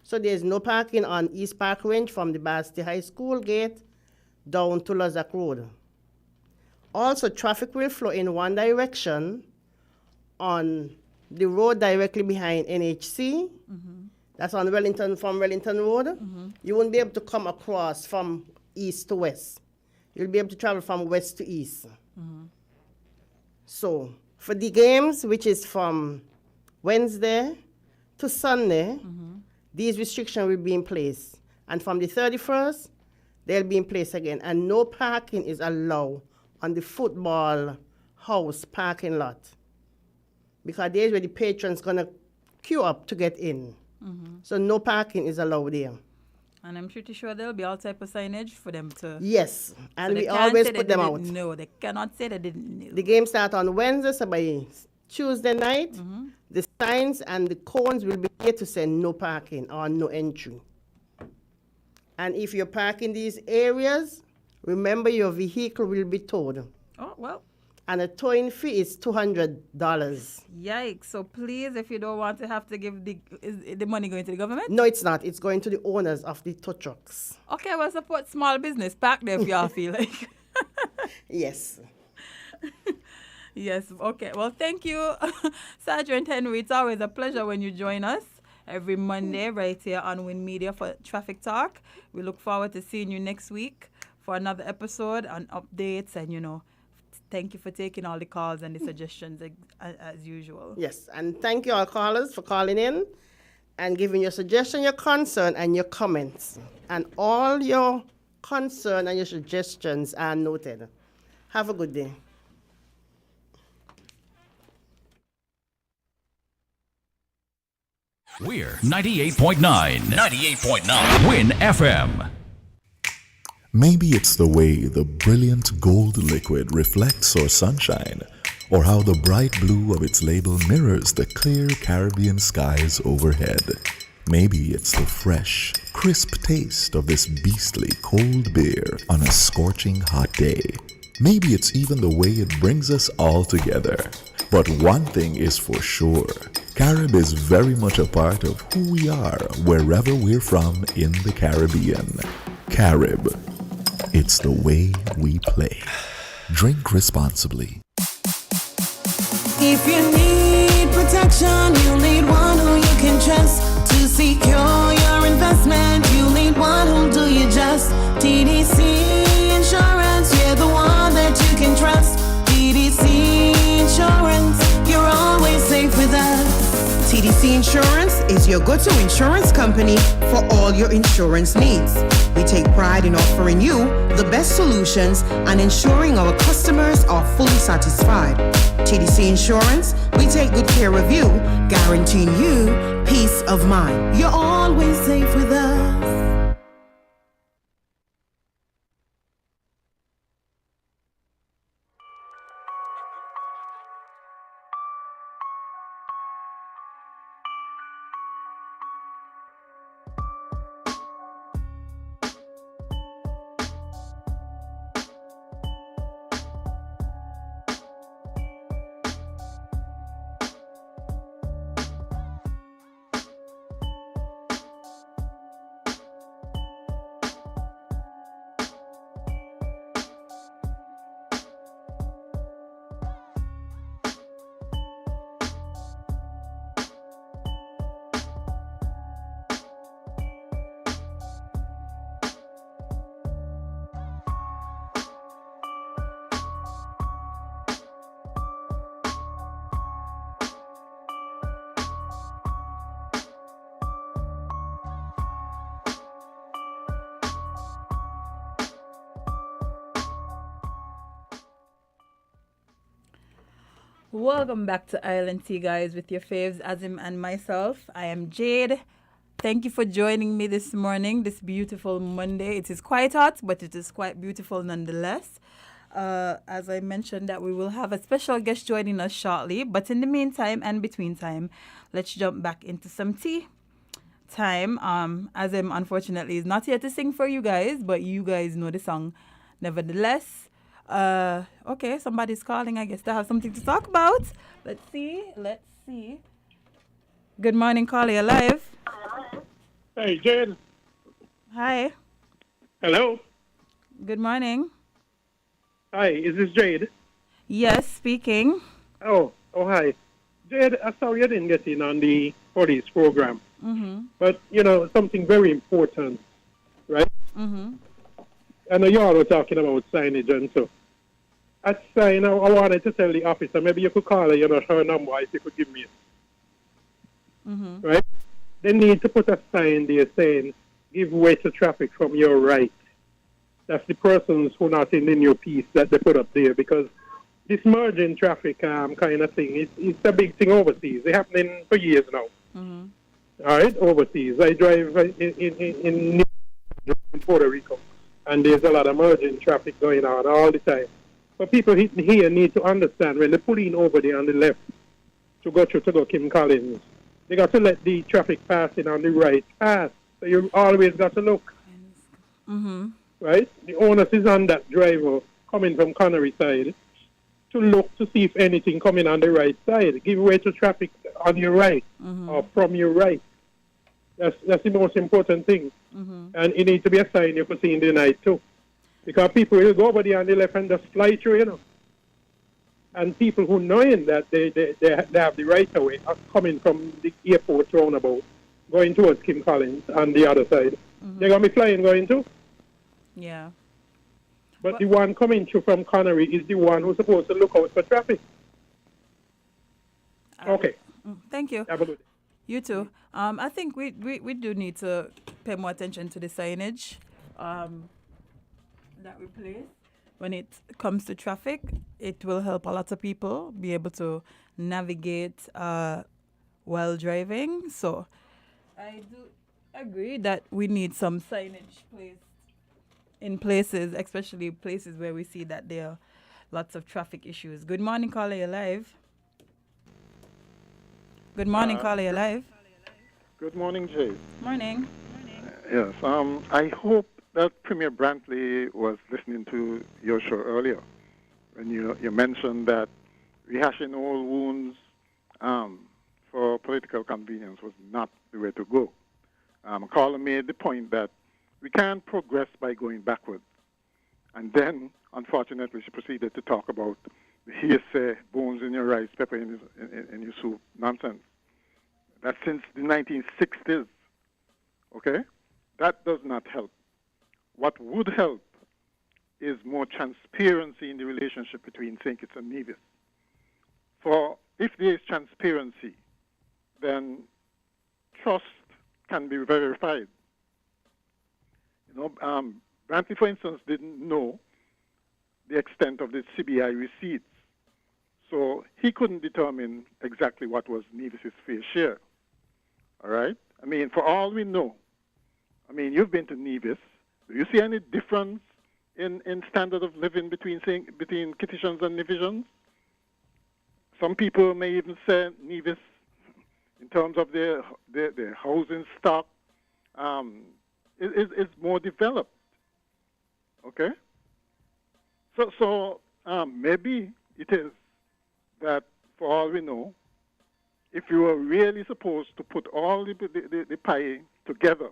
So there's no parking on East Park Range from the Basti High School gate down to Lozak Road. Also, traffic will flow in one direction on the road directly behind NHC. That's on from Wellington Road. You won't be able to come across from east to west. You'll be able to travel from west to east. So for the games, which is from Wednesday to Sunday, these restrictions will be in place. And from the 31st, they'll be in place again. And no parking is allowed on the football house parking lot, because there's where the patrons going to queue up to get in. So no parking is allowed there. And I'm pretty sure there'll be all type of signage for them to... Yes, and so we always put them out. No, they cannot say they didn't know. The game starts on Wednesday, so by Tuesday night, the signs and the cones will be there to say no parking or no entry. And if you park in these areas, remember your vehicle will be towed. Oh, well. And a towing fee is $200. Yikes. So please, if you don't want to have to give is the money going to the government? No, it's not. It's going to the owners of the tow trucks. Okay, well, support small business. Park there if y'all feel like. Yes. Yes, okay. Well, thank you, Sergeant Henry. It's always a pleasure when you join us every Monday right here on Win Media for Traffic Talk. We look forward to seeing you next week for another episode on updates and, thank you for taking all the calls and the suggestions as usual. Yes, and thank you all callers for calling in and giving your suggestion, your concern, and your comments. And all your concern and your suggestions are noted. Have a good day. We're 98.9. 98.9. Win FM. Maybe it's the way the brilliant gold liquid reflects our sunshine, or how the bright blue of its label mirrors the clear Caribbean skies overhead. Maybe it's the fresh, crisp taste of this beastly cold beer on a scorching hot day. Maybe it's even the way it brings us all together. But one thing is for sure, Carib is very much a part of who we are wherever we're from in the Caribbean. Carib. It's the way we play. Drink responsibly. If you need protection, you need one who you can trust. To secure your investment, you need one who'll do you just. TDC Insurance, you're the one that you can trust. TDC Insurance, you're always safe with us. TDC Insurance is your go-to insurance company for all your insurance needs. We take pride in offering you the best solutions and ensuring our customers are fully satisfied. TDC Insurance, we take good care of you, guaranteeing you peace of mind. You're always safe with us. Welcome back to Island Tea, guys, with your faves, Azim and myself. I am Jade. Thank you for joining me this morning, this beautiful Monday. It is quite hot, but it is quite beautiful nonetheless. As I mentioned, that we will have a special guest joining us shortly. But in the meantime and between time, let's jump back into some tea time. Azim, unfortunately, is not here to sing for you guys, but you guys know the song nevertheless. Okay, somebody's calling. I guess they have something to talk about. Let's see. Good morning, caller. You're live. Hey, Jade. Hi. Hello. Good morning. Hi, is this Jade? Yes, speaking. Oh, hi. Jade, I saw you didn't get in on the police program. Mm-hmm. But, something very important, right? Mm-hmm. I know you all were talking about signage and so. I wanted to tell the officer, maybe you could call her, her number, if you could give me it. Mm-hmm. Right? They need to put a sign there saying, give way to traffic from your right. That's the persons who are not in the new piece that they put up there, because this merging traffic kind of thing, it's a big thing overseas. It's happening for years now. Mm-hmm. All right, overseas. I drive in Puerto Rico, and there's a lot of merging traffic going on all the time. But people here need to understand, when they pull in over there on the left, to go through to go Kim Collins. They got to let the traffic pass in on the right pass. So you always got to look. Mm-hmm. Right? The onus is on that driver coming from Connery side to look to see if anything coming on the right side. Give way to traffic on your right or from your right. That's the most important thing. And it needs to be a sign you could see in the night too. Because people will go over there on the left and just fly through, you know. And people who knowing that they have the right of way are coming from the airport roundabout, going towards Kim Collins on the other side. They're going to be flying going too. Yeah. But the one coming through from Connery is the one who's supposed to look out for traffic. Okay. Thank you. Have a good day. You too. I think we do need to pay more attention to the signage that we place. When it comes to traffic, it will help a lot of people be able to navigate while driving. So I do agree that we need some signage placed in places, especially places where we see that there are lots of traffic issues. Good morning, caller, you're live. Good morning, caller, you're live. Good morning, Jay. Morning. Yes, I hope that Premier Brantley was listening to your show earlier when you mentioned that rehashing old wounds for political convenience was not the way to go. Caller made the point that we can't progress by going backwards. And then, unfortunately, she proceeded to talk about the hearsay, bones in your rice, pepper in your soup, nonsense. That's since the 1960s, okay? That does not help. What would help is more transparency in the relationship between St. Kitts and Nevis. For if there is transparency, then trust can be verified. Brantley, for instance, didn't know the extent of the CBI receipts, so he couldn't determine exactly what was Nevis's fair share. All right? I mean, for all we know, I mean, you've been to Nevis. Do you see any difference in standard of living between Kittitians and Nevisians? Some people may even say Nevis, in terms of their housing stock, is more developed. Okay? So maybe it is that, for all we know, if you were really supposed to put all the pie together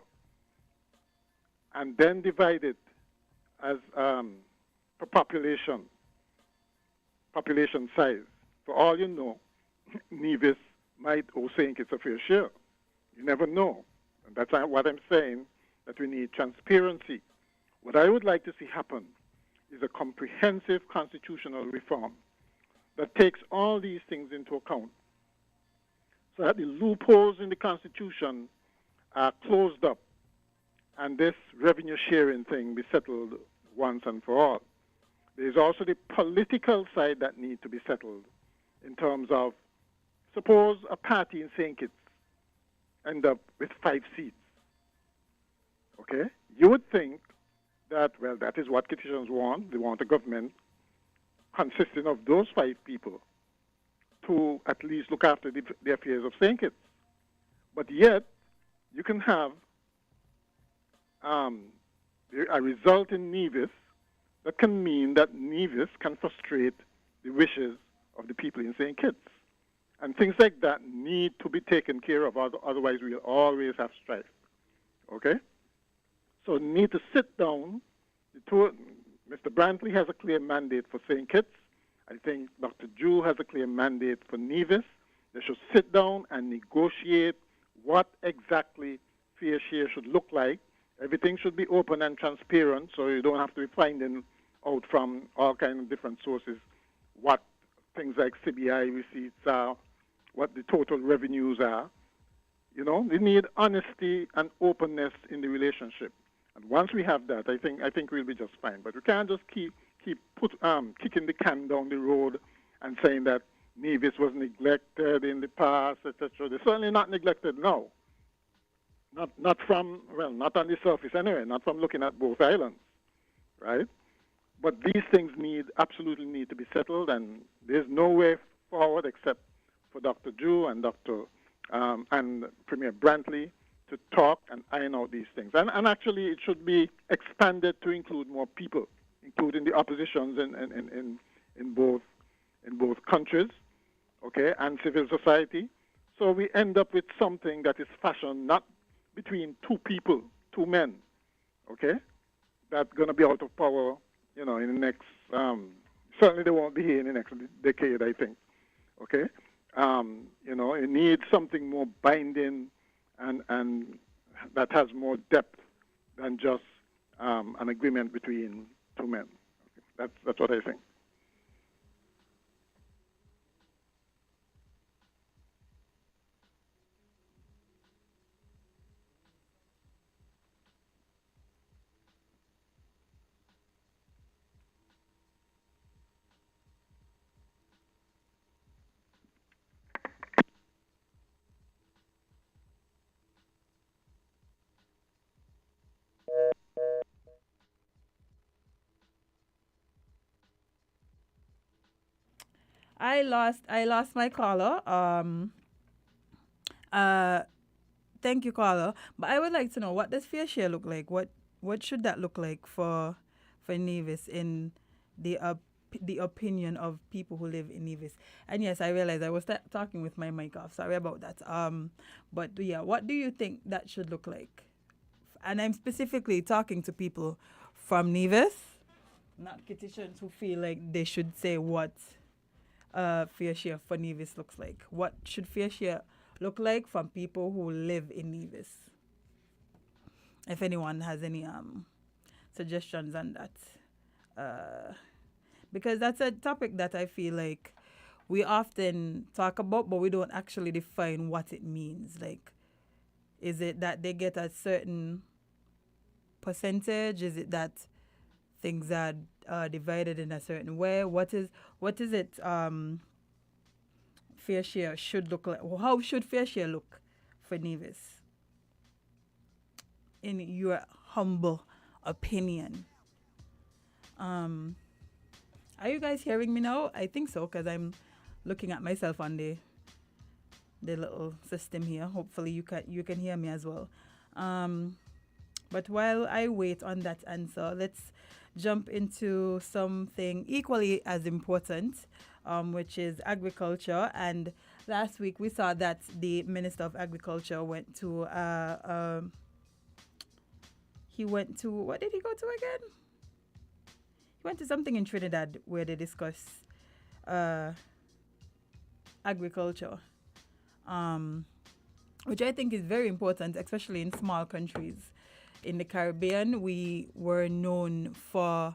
and then divide it as per population size, for all you know, Nevis might owe St. Kitts a fair share. You never know. And that's what I'm saying, that we need transparency. What I would like to see happen is a comprehensive constitutional reform that takes all these things into account, so that the loopholes in the Constitution are closed up and this revenue sharing thing be settled once and for all. There's also the political side that needs to be settled in terms of, suppose a party in St. Kitts end up with 5 seats. Okay? You would think that, well, that is what Kittitians want. They want a government consisting of those 5 people to at least look after the affairs of St. Kitts. But yet, you can have a result in Nevis that can mean that Nevis can frustrate the wishes of the people in St. Kitts. And things like that need to be taken care of, otherwise we'll always have strife. Okay? So need to sit down. Mr. Brantley has a clear mandate for St. Kitts. I think Dr. Jew has a clear mandate for Nevis. They should sit down and negotiate what exactly fair share should look like. Everything should be open and transparent, so you don't have to be finding out from all kinds of different sources what things like CBI receipts are, what the total revenues are. You know, we need honesty and openness in the relationship. And once we have that, I think we'll be just fine. But we can't just keep kicking the can down the road and saying that Nevis was neglected in the past, etc. They're certainly not neglected now. Not on the surface anyway, not from looking at both islands, right? But these things absolutely need to be settled, and there's no way forward except for Dr. Drew and and Premier Brantley to talk and iron out these things. And actually, it should be expanded to include more people, including the oppositions in both countries, okay, and civil society. So we end up with something that is fashioned not between two people, two men, okay, that's going to be out of power, in the next, certainly they won't be here in the next decade, I think, okay. It needs something more binding and that has more depth than just an agreement between two men. Okay. That's what I think. I lost my caller. Uh, Thank you, caller. But I would like to know, what does fair share look like? What should that look like for Nevis in the opinion of people who live in Nevis? And yes, I realized I was talking with my mic off. Sorry about that. But yeah, what do you think that should look like? And I'm specifically talking to people from Nevis, not Kittitians who feel like they should say what fair share for Nevis looks like. What should fair share look like from people who live in Nevis? If anyone has any suggestions on that. Because that's a topic that I feel like we often talk about, but we don't actually define what it means. Like, is it that they get a certain percentage? Is it that things are divided in a certain way? What is it fair share should look like? How should fair share look for Nevis, in your humble opinion? Are you guys hearing me now? I think so, because I'm looking at myself on the little system here. Hopefully you can hear me as well. But while I wait on that answer, let's jump into something equally as important, which is agriculture. And last week we saw that the Minister of Agriculture went to what did he go to again? He went to something in Trinidad where they discuss agriculture, which I think is very important, especially in small countries. In the Caribbean, we were known for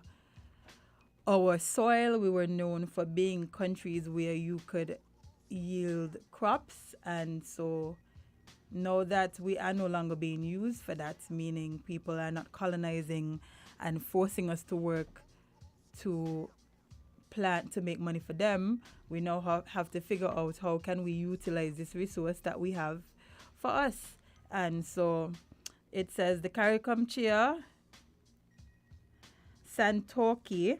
our soil. We were known for being countries where you could yield crops. And so now that we are no longer being used for that, meaning people are not colonizing and forcing us to work to plant to make money for them, we now have to figure out how can we utilize this resource that we have for us. And so it says the CARICOM chair, Santoki,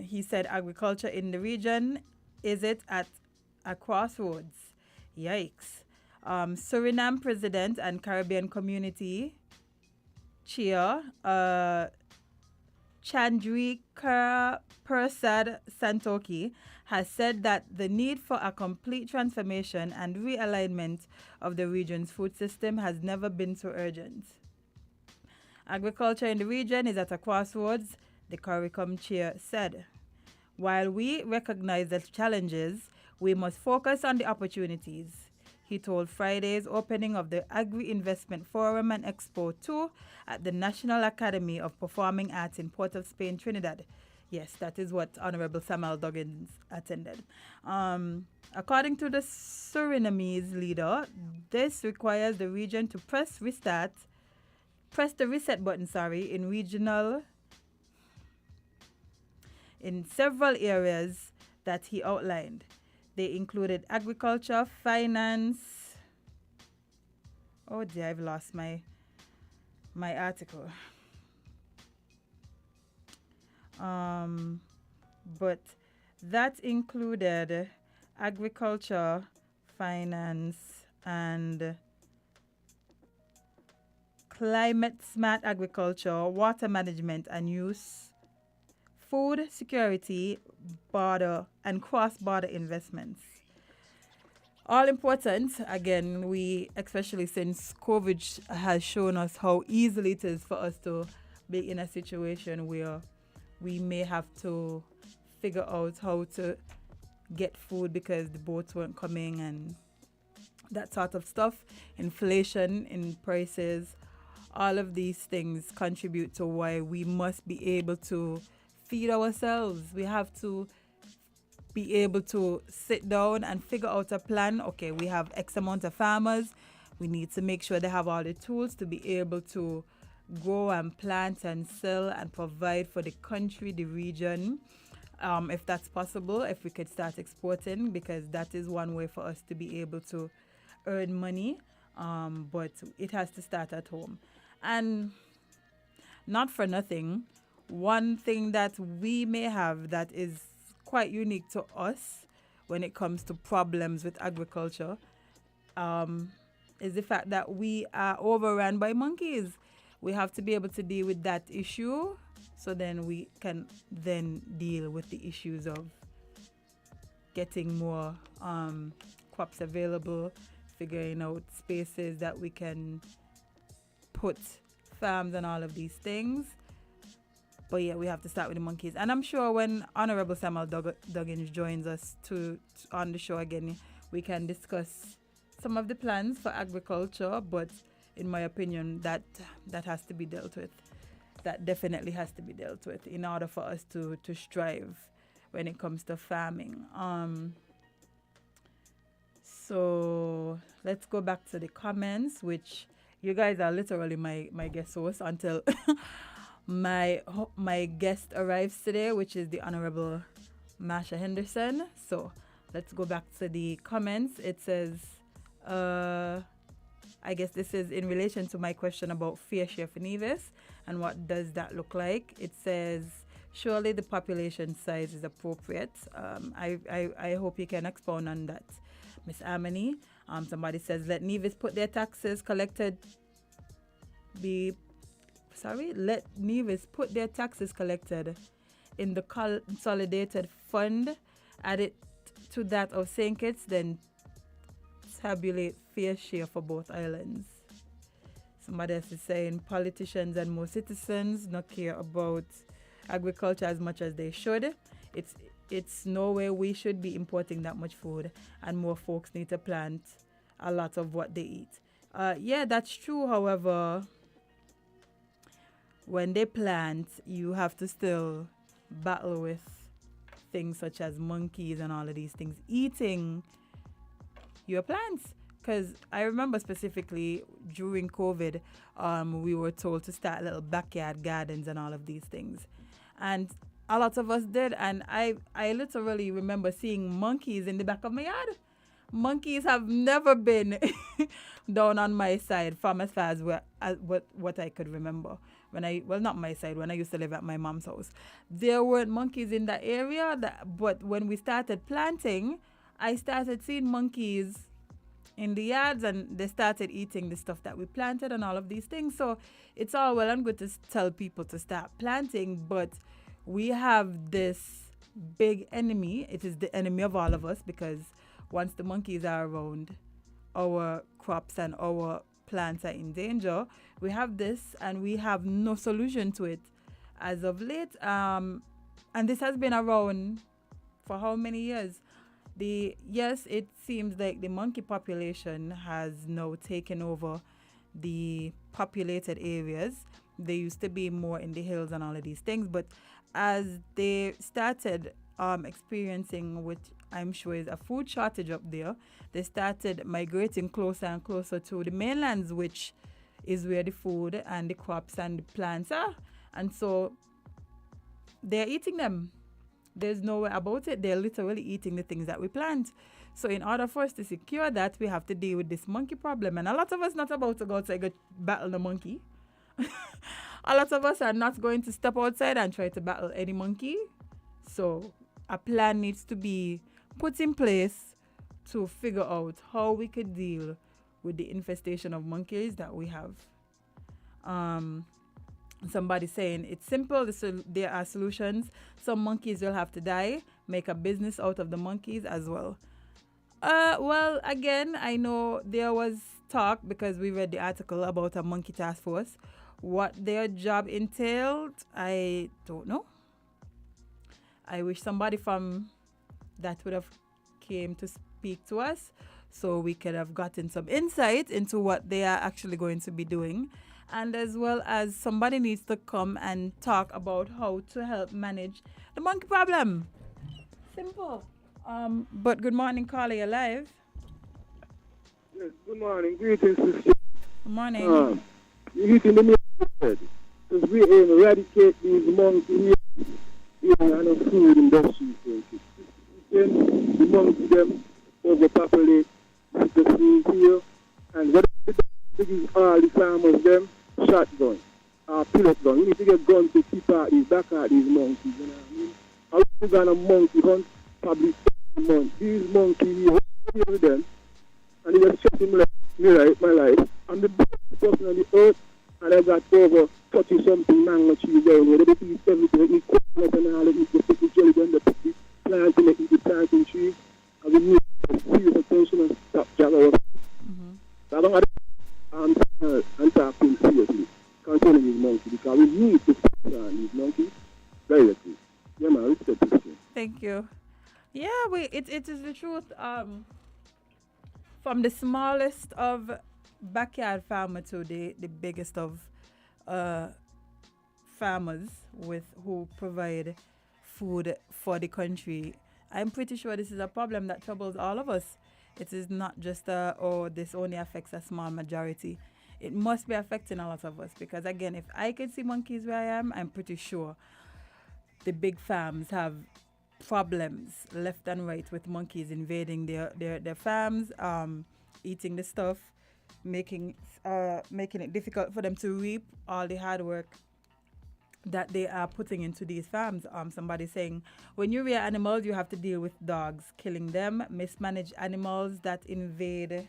he said agriculture in the region, is it at a crossroads? Yikes. Suriname president and Caribbean community chair, Chandrika Persad Santoki, has said that the need for a complete transformation and realignment of the region's food system has never been so urgent. Agriculture in the region is at a crossroads, the CARICOM chair said. While we recognize the challenges, we must focus on the opportunities, he told Friday's opening of the Agri-Investment Forum and Expo 2 at the National Academy of Performing Arts in Port of Spain, Trinidad. Yes, that is what Honorable Samuel Duggins attended. According to the Surinamese leader, this requires the region to press the reset button, in several areas that he outlined. They included agriculture, finance. Oh dear, I've lost my article. But that included agriculture, finance, and climate smart agriculture, water management and use, food security, border and cross-border investments. All important. Again, we, especially since COVID has shown us how easily it is for us to be in a situation where we may have to figure out how to get food because the boats weren't coming and that sort of stuff. Inflation in prices, all of these things contribute to why we must be able to feed ourselves. We have to be able to sit down and figure out a plan. Okay, we have X amount of farmers. We need to make sure they have all the tools to be able to grow and plant and sell and provide for the country, the region. If that's possible, if we could start exporting, because that is one way for us to be able to earn money. But it has to start at home. And not for nothing, one thing that we may have that is quite unique to us when it comes to problems with agriculture is the fact that we are overrun by monkeys. We have to be able to deal with that issue, so then we can then deal with the issues of getting more crops available, figuring out spaces that we can put farms and all of these things. But yeah, we have to start with the monkeys. And I'm sure when Honorable Samuel Duggins joins us on the show again, we can discuss some of the plans for agriculture. But in my opinion, that has to be dealt with. That definitely has to be dealt with in order for us to strive when it comes to farming. So let's go back to the comments, which you guys are literally my guest host until my guest arrives today, which is the Honorable Marsha Henderson. So let's go back to the comments. It says, I guess this is in relation to my question about fair share for Nevis and what does that look like. It says, surely the population size is appropriate. I hope you can expound on that, Miss Amani. Somebody says, let Nevis put their taxes collected let Nevis put their taxes collected in the consolidated fund, add it to that of St. Kitts, then tabulate fair share for both islands. Somebody else is saying politicians and most citizens not care about agriculture as much as they should. It's no way we should be importing that much food, and more folks need to plant a lot of what they eat. Yeah, that's true. However, when they plant, you have to still battle with things such as monkeys and all of these things eating your plants. Because I remember specifically during COVID, we were told to start little backyard gardens and all of these things. And a lot of us did. And I literally remember seeing monkeys in the back of my yard. Monkeys have never been down on my side from as far as what I could remember. Not my side, when I used to live at my mom's house. There weren't monkeys in that area, but when we started planting, I started seeing monkeys in the yards, and they started eating the stuff that we planted and all of these things. So it's all well and good to tell people to start planting, but we have this big enemy. It is the enemy of all of us, because once the monkeys are around, our crops and our plants are in danger. We have this, and we have no solution to it as of late. And this has been around for how many years? Yes, it seems like the monkey population has now taken over the populated areas. They used to be more in the hills and all of these things, but as they started experiencing, which I'm sure is a food shortage up there, they started migrating closer and closer to the mainlands, which is where the food and the crops and the plants are. And so they're eating them. There's no way about it. They're literally eating the things that we plant. So in order for us to secure that, we have to deal with this monkey problem. And a lot of us not about to go outside and battle the monkey. A lot of us are not going to step outside and try to battle any monkey. So a plan needs to be put in place to figure out how we could deal with the infestation of monkeys that we have. Somebody saying it's simple, there are solutions. Some monkeys will have to die, make a business out of the monkeys as well. Well, again, I know there was talk because we read the article about a monkey task force. What their job entailed, I don't know. I wish somebody from that would have came to speak to us so we could have gotten some insight into what they are actually going to be doing. And as well as somebody needs to come and talk about how to help manage the monkey problem. Simple. But good morning, caller, you're live. Yes, good morning. Greetings, sister. Good morning. You're hitting the nail on the head. Because we aim to eradicate these monkeys here and the food industry. The monkeys, them overpopulate the food here. And what they give all the farmers, them, shotgun, pellet gun. You need to get guns to keep out these, back out these monkeys, you know what I mean? How you gonna monkey hunt? Probably 7 months. These monkeys here, with them, and they just shot him like my life. I'm the best person on the earth, and I got over 40 something mango trees down here. They eat everything, they eat coconut and all, they eat the pickle jelly, then they put the planting, they eat the planting trees. And we need serious attention and stop jagging up. So I don't I'm talking seriously concerning these monkeys, because we need to stop these monkeys directly. Yeah, man, respect this thing. Thank you. Yeah, it is the truth. From the smallest of backyard farmer to the biggest of farmers who provide food for the country, I'm pretty sure this is a problem that troubles all of us. It is not just this only affects a small majority. It must be affecting a lot of us, because again, if I could see monkeys where I am, I'm pretty sure the big farms have problems left and right with monkeys invading their farms, eating the stuff, making it difficult for them to reap all the hard work that they are putting into these farms. Somebody saying when you rear animals, you have to deal with dogs killing them, mismanaged animals that invade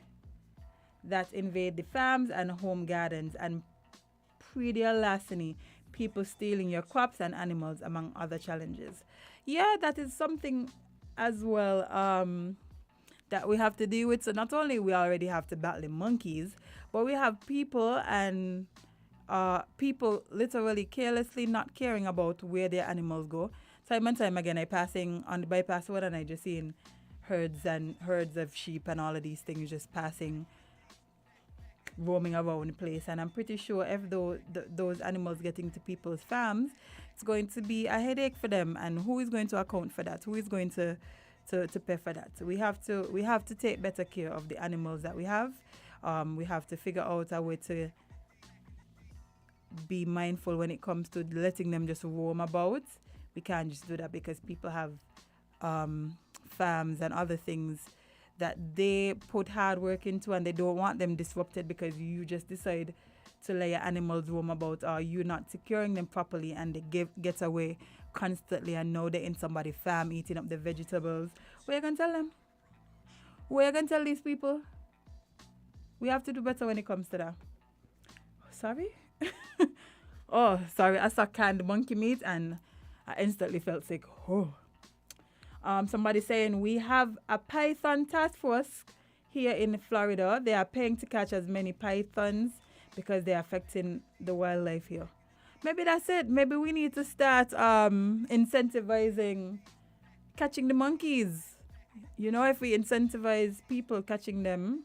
the farms and home gardens, and prettier larceny, people stealing your crops and animals, among other challenges. Yeah, that is something as well that we have to deal with. So not only we already have to battle the monkeys, but we have people and people literally carelessly not caring about where their animals go. Time and time again, I passing on the bypass road and I just seeing herds of sheep and all of these things just passing, roaming around the place. And I'm pretty sure if those animals get into people's farms, it's going to be a headache for them. And who is going to account for that? Who is going to pay for that? So we have to take better care of the animals that we have. We have to figure out a way to be mindful when it comes to letting them just roam about. We can't just do that because people have farms and other things that they put hard work into, and they don't want them disrupted because you just decide to let your animals roam about, or you're not securing them properly and they get away constantly, and now they're in somebody's farm eating up the vegetables. What are you going to tell them? What are you going to tell these people? We have to do better when it comes to that. Sorry? Oh, sorry. I saw canned monkey meat and I instantly felt sick. Oh. Somebody saying we have a python task force here in Florida. They are paying to catch as many pythons because they're affecting the wildlife here. Maybe that's it. Maybe we need to start incentivizing catching the monkeys. You know, if we incentivize people capturing them,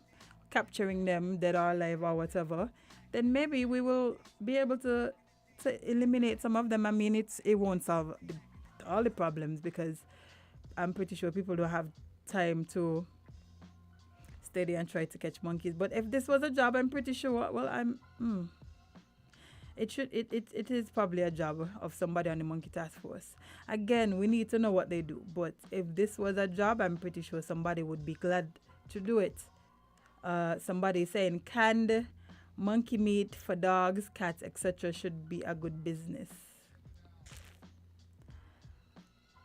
dead or alive or whatever, then maybe we will be able to eliminate some of them. I mean, it won't solve all the problems, because I'm pretty sure people don't have time to stay there and try to catch monkeys. But if this was a job, I'm pretty sure, it is probably a job of somebody on the monkey task force. Again, we need to know what they do. But if this was a job, I'm pretty sure somebody would be glad to do it. Somebody saying canned monkey meat for dogs, cats, etc. should be a good business.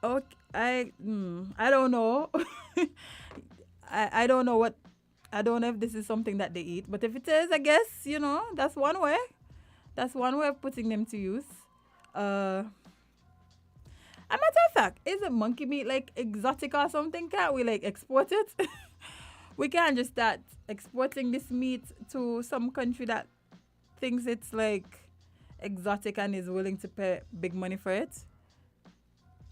Okay, I don't know. I don't know if this is something that they eat, but if it is, I guess, that's one way. That's one way of putting them to use. A matter of fact, isn't monkey meat like exotic or something? Can't we like export it? We can't just start exporting this meat to some country that thinks it's like exotic and is willing to pay big money for it.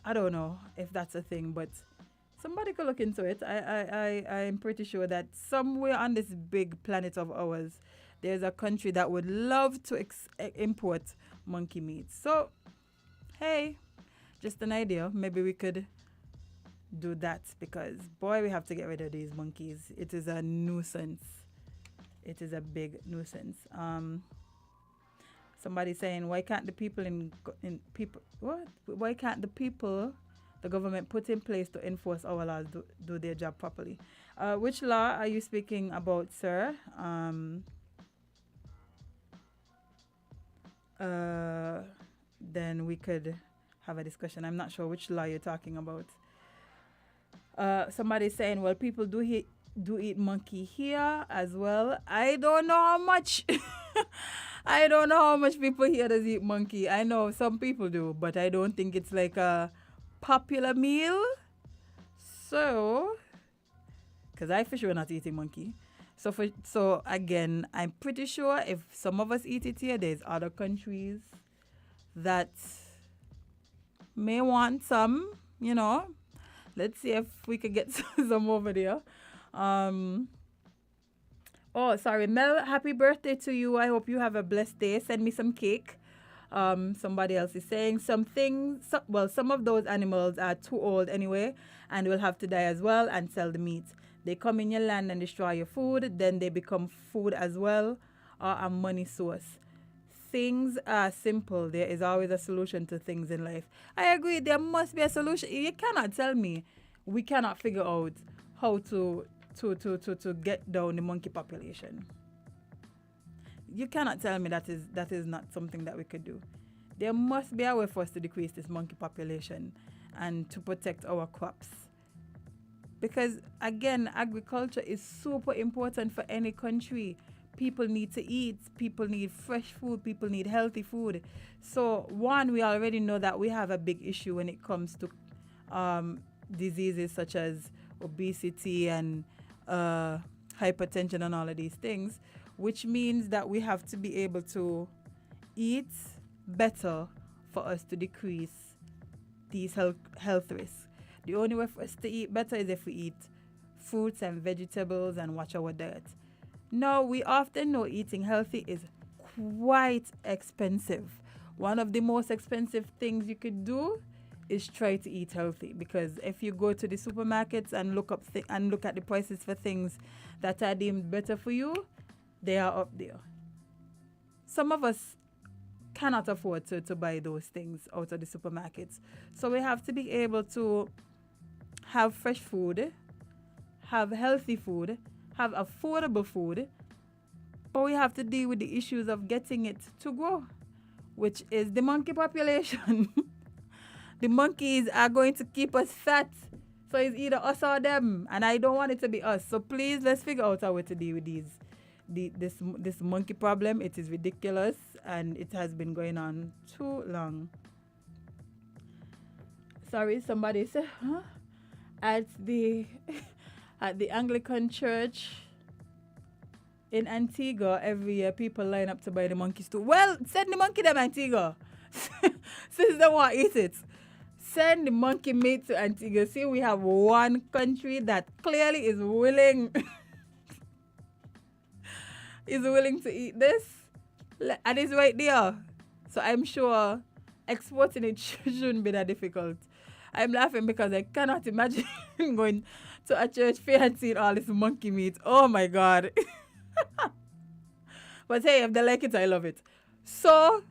I don't know if that's a thing, but somebody could look into it. I'm pretty sure that somewhere on this big planet of ours, there's a country that would love to import monkey meat. So, hey, just an idea. Maybe we could do that because, boy, we have to get rid of these monkeys. It is a nuisance. It is a big nuisance. Somebody saying, why can't the people Why can't the government put in place to enforce our laws do their job properly? Which law are you speaking about, sir? Then we could have a discussion. I'm not sure which law you're talking about. Somebody saying, well, people do eat monkey here as well. I don't know how much. I don't know how much people here does eat monkey. I know some people do, but I don't think it's like a popular meal. So, because I for sure not eating monkey. So again, I'm pretty sure if some of us eat it here, there's other countries that may want some, Let's see if we could get some over there. Oh, sorry, Mel, happy birthday to you. I hope you have a blessed day. Send me some cake. Somebody else is saying some of those animals are too old anyway and will have to die as well and sell the meat. They come in your land and destroy your food. Then they become food as well or a money source. Things are simple. There is always a solution to things in life. I agree. There must be a solution. You cannot tell me we cannot figure out how to get down the monkey population. You cannot tell me that is not something that we could do. There must be a way for us to decrease this monkey population and to protect our crops. Because again, agriculture is super important for any country. People need to eat. People need fresh food. People need healthy food. So, one, we already know that we have a big issue when it comes to diseases such as obesity and hypertension and all of these things, which means that we have to be able to eat better for us to decrease these health risks. The only way for us to eat better is if we eat fruits and vegetables and watch our diet. Now, we often know eating healthy is quite expensive. One of the most expensive things you could do is try to eat healthy, because if you go to the supermarkets and look at the prices for things that are deemed better for you, they are up there. Some of us cannot afford to buy those things out of the supermarkets. So we have to be able to have fresh food, have healthy food, have affordable food, but we have to deal with the issues of getting it to grow, which is the monkey population. The monkeys are going to keep us fat, so it's either us or them, and I don't want it to be us. So please, let's figure out a way to deal with this monkey problem. It is ridiculous, and it has been going on too long. Sorry, somebody said, huh? At the Anglican Church in Antigua, every year people line up to buy the monkeys too. Well, send the monkey to Antigua. Since they want to eat it, send the monkey meat to Antigua. See, we have one country that clearly is willing to eat this, and it's right there. So I'm sure exporting it shouldn't be that difficult. I'm laughing because I cannot imagine going to a church fair and seeing all this monkey meat. Oh my God. But hey, if they like it, I love it. So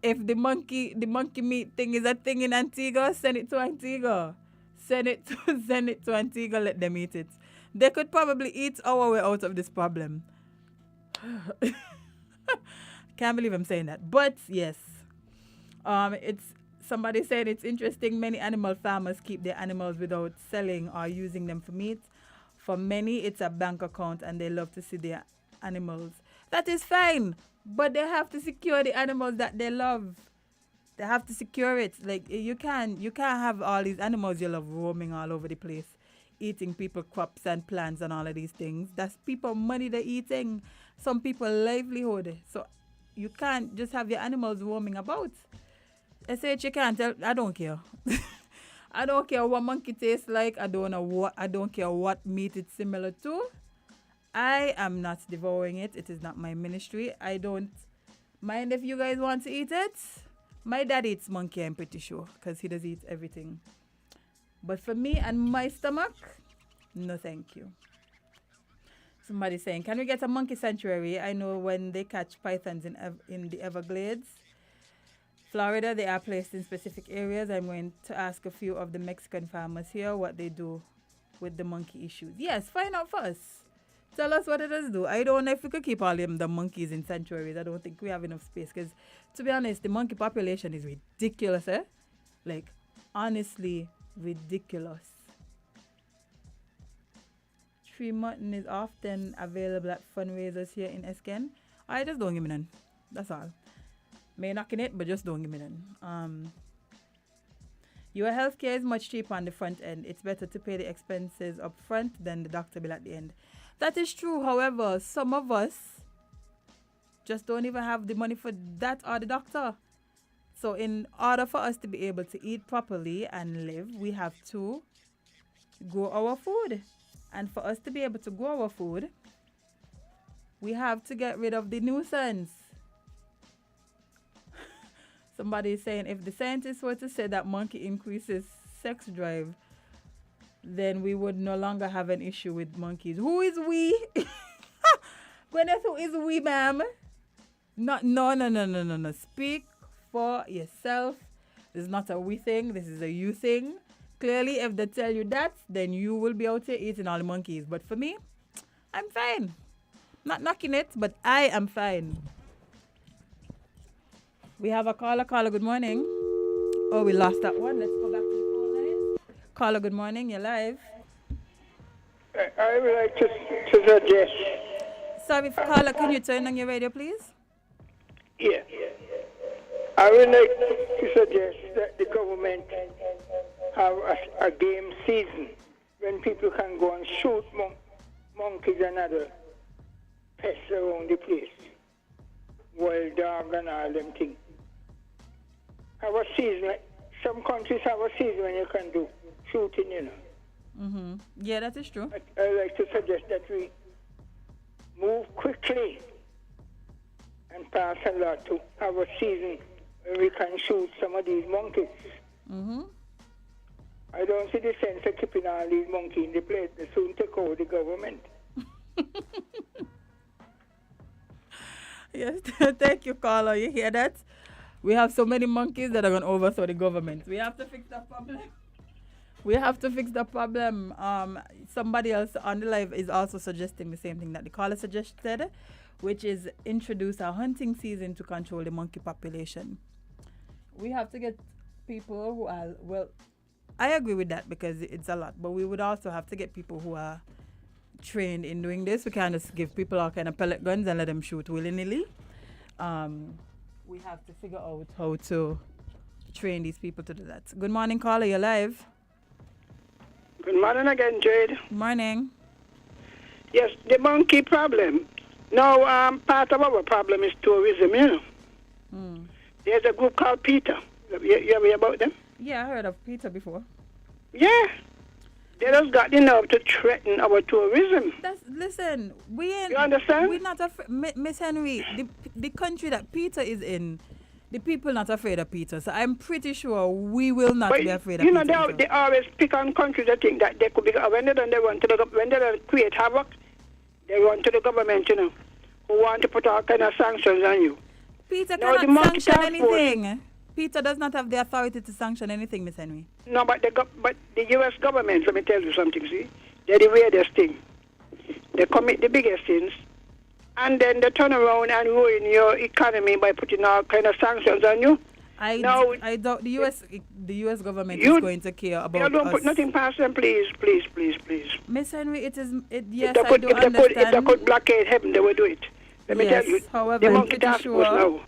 if the monkey meat thing is a thing in Antigua, send it to Antigua. Send it to Antigua, let them eat it. They could probably eat our way out of this problem. Can't believe I'm saying that. But yes. It's Somebody said it's interesting. Many animal farmers keep their animals without selling or using them for meat. For many, it's a bank account and they love to see their animals. That is fine, but they have to secure the animals that they love. They have to secure it. Like you can't have all these animals you love roaming all over the place, eating people crops and plants and all of these things. That's people money they're eating. Some people livelihood. So you can't just have your animals roaming about. I said you can't tell. I don't care. I don't care what monkey tastes like. I don't care what meat it's similar to. I am not devouring it. It is not my ministry. I don't mind if you guys want to eat it. My dad eats monkey, I'm pretty sure, because he does eat everything. But for me and my stomach, no thank you. Somebody saying, can we get a monkey sanctuary? I know when they catch pythons in the Everglades, Florida, they are placed in specific areas. I'm going to ask a few of the Mexican farmers here what they do with the monkey issues. Yes, find out first. Tell us what it is do. I don't know if we could keep all the monkeys in sanctuaries. I don't think we have enough space. Because, to be honest, the monkey population is ridiculous, eh? Like, honestly, ridiculous. Tree mutton is often available at fundraisers here in Esken. I just don't give me none. That's all. May knocking it, but just don't give me none. Your healthcare is much cheaper on the front end. It's better to pay the expenses up front than the doctor bill at the end. That is true. However, some of us just don't even have the money for that or the doctor. So in order for us to be able to eat properly and live, we have to grow our food. And for us to be able to grow our food, we have to get rid of the nuisance. Somebody is saying if the scientists were to say that monkey increases sex drive, then we would no longer have an issue with monkeys. Who is we? Gwyneth, who is we, ma'am? No. Speak for yourself. This is not a we thing. This is a you thing. Clearly, if they tell you that, then you will be out here eating all the monkeys. But for me, I'm fine. Not knocking it, but I am fine. We have a caller. Caller, good morning. Oh, we lost that one. Let's go back to the phone line. Caller, good morning. You're live. I would like to suggest. Sorry, caller, can you turn on your radio, please? Yeah. I would like to suggest that the government have a game season when people can go and shoot monkeys and other pests around the place. Wild dog and all them things. Have a season. Some countries have a season when you can do shooting, you know. Mm-hmm. Yeah, that is true. I like to suggest that we move quickly and pass a law to have a season where we can shoot some of these monkeys. Mm-hmm. I don't see the sense of keeping all these monkeys in the place. They soon take over the government. Yes, thank you, caller. You hear that? We have so many monkeys that are going to overthrow the government. We have to fix that problem. Somebody else on the live is also suggesting the same thing that the caller suggested, which is introduce a hunting season to control the monkey population. We have to get people who are, well, I agree with that because it's a lot, but we would also have to get people who are trained in doing this. We can't just give people all kind of pellet guns and let them shoot willy-nilly. We have to figure out how to train these people to do that. Good morning, caller. You're live. Good morning again, Jade. Morning. Yes, the monkey problem. Now, part of our problem is tourism, you know. There's a group called PETA. You ever hear about them? Yeah, I heard of PETA before. Yeah. They just got the nerve to threaten our tourism. Listen, we ain't... You understand? We're not afraid... Miss Henry, the country that PETA is in, the people not afraid of PETA. So I'm pretty sure we will not be afraid of PETA. You know, they always pick on countries that think that they could be... When they want to when they create havoc, they run to the government, you know, who want to put all kind of sanctions on you. PETA cannot sanction anything. PETA does not have the authority to sanction anything, Miss Henry. No, but the U.S. government, let me tell you something, see? They're the weirdest thing. They commit the biggest sins, and then they turn around and ruin your economy by putting all kind of sanctions on you. I doubt the US government is going to care about don't us. put nothing past them, please. Miss Henry, yes, I do understand. If they could blockade heaven, they will do it. Let me tell you. However, the monkey task force now.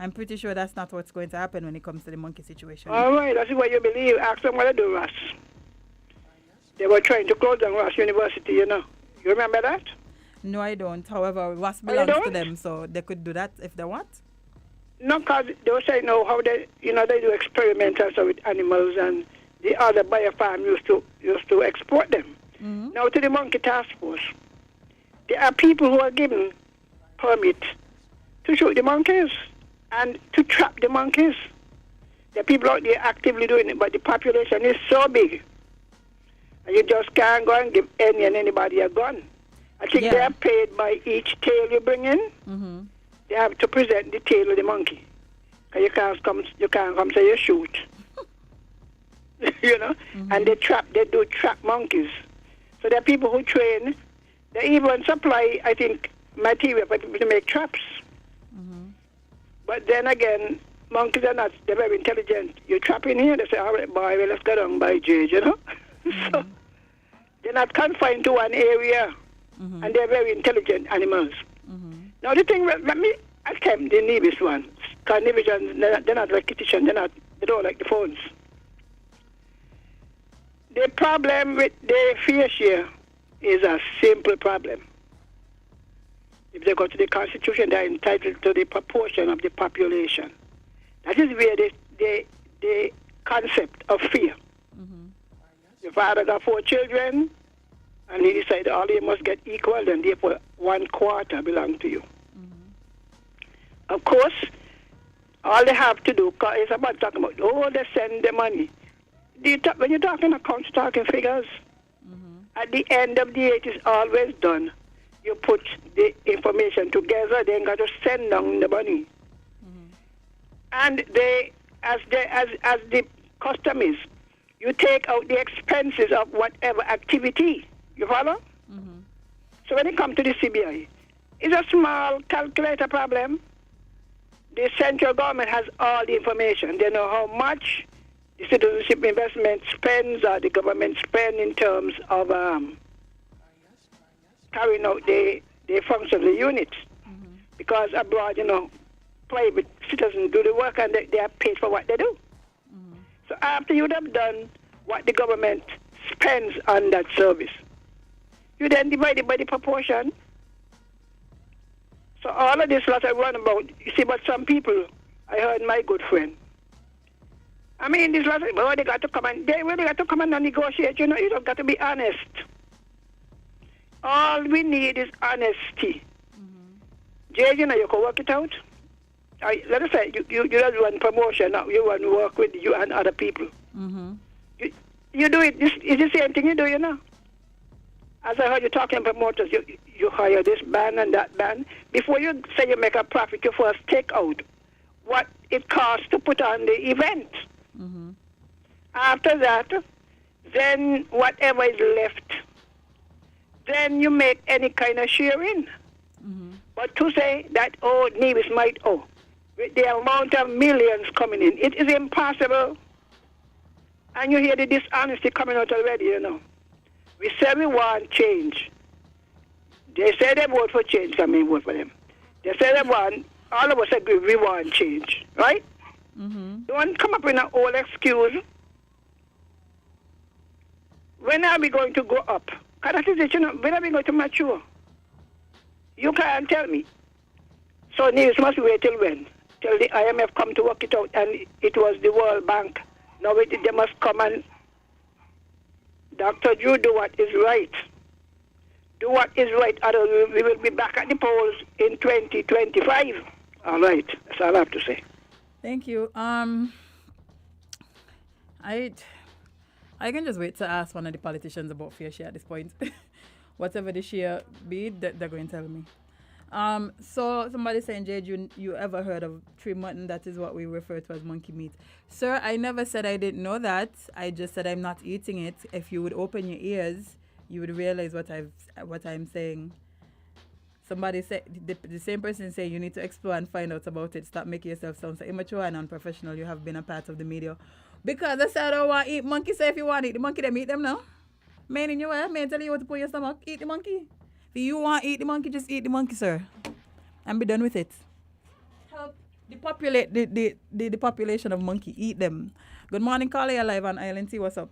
I'm pretty sure that's not what's going to happen when it comes to the monkey situation. All right, that's what you believe. Ask them what they do, Ross. They were trying to close down Ross University, you know. You remember that? No, I don't. However, Ross belongs to them, so they could do that if they want. No, because they were saying, how they do experiments also with animals, and the other biofarm used to export them. Mm-hmm. Now to the monkey task force, there are people who are given permit to shoot the monkeys and to trap the monkeys. There are people out there actively doing it, but the population is so big, and you just can't go and give anybody a gun. I think they are paid by each tail you bring in. Mm-hmm. They have to present the tail of the monkey. And you can't come say you shoot. You know? Mm-hmm. And they do trap monkeys. So there are people who train. They even supply, I think, material for people to make traps. Mm-hmm. But then again, monkeys they're very intelligent. You trap in here, they say, all right, boy, well, let's go down by Jade, you know? Mm-hmm. So they're not confined to one area. Mm-hmm. And they're very intelligent animals. Mm-hmm. Now the thing, let me attempt the Nevis one. Because Nevis, they're not like kitchen, they don't like the phones. The problem with the fair share is a simple problem. If they go to the Constitution, they're entitled to the proportion of the population. That is where the concept of fear. Mm-hmm. Your father got 4 children, and he decided all of you must get equal, and therefore 1/4 belong to you. Mm-hmm. Of course, all they have to do, because it's about talking about, they send the money. When you're talking accounts, you're talking figures. Mm-hmm. At the end of the year, it is always done. You put the information together, then got to send down the money. Mm-hmm. And as the custom is, you take out the expenses of whatever activity. You follow? Mm-hmm. So when it comes to the CBI, it's a small calculator problem. The central government has all the information. They know how much the citizenship investment spends or the government spend in terms of carrying out the functions of the units. Mm-hmm. Because abroad, private citizens do the work and they are paid for what they do. Mm-hmm. So after you have done what the government spends on that service, you then divide it by the proportion. So all of this lot I run about, you see, but some people, I heard my good friend, this lot, they got to come and, they really got to come and negotiate, you don't got to be honest. All we need is honesty. Mm-hmm. Jay, you can work it out. Let us say, you don't want promotion, you want to work with you and other people. Mm-hmm. You do it, it's the same thing you do, As I heard you talking promoters, you hire this band and that band. Before you say you make a profit, you first take out what it costs to put on the event. Mm-hmm. After that, then whatever is left, then you make any kind of sharing. Mm-hmm. But to say that, Nevis might with the amount of millions coming in, it is impossible. And you hear the dishonesty coming out already, We say we want change. They say they vote for change, vote for them. They say they want, all of us agree we want change, right? Mm-hmm. Don't come up with an old excuse. When are we going to go up? Because that is it, when are we going to mature? You can't tell me. So News must wait till when? Till the IMF come to work it out, and it was the World Bank. Now they must come and Dr. Drew, do what is right. Do what is right, otherwise we will be back at the polls in 2025. All right, that's all I have to say. Thank you. I can just wait to ask one of the politicians about fair share at this point. Whatever the share be, they're going to tell me. So somebody saying, Jade, you ever heard of tree mutton? That is what we refer to as monkey meat. Sir, I never said I didn't know that. I just said I'm not eating it. If you would open your ears, you would realize what I'm saying. somebody said, the same person say you need to explore and find out about it. Stop making yourself sound so immature and unprofessional. You have been a part of the media. Because I said I don't want to eat monkey. So if you want to eat the monkey, then eat them now. Man in your way, man tell you what to put in your stomach. Eat the monkey. If you want to eat the monkey, just eat the monkey, sir. And be done with it. Help depopulate the population of monkey. Eat them. Good morning, Carly. You're live on Island T. What's up?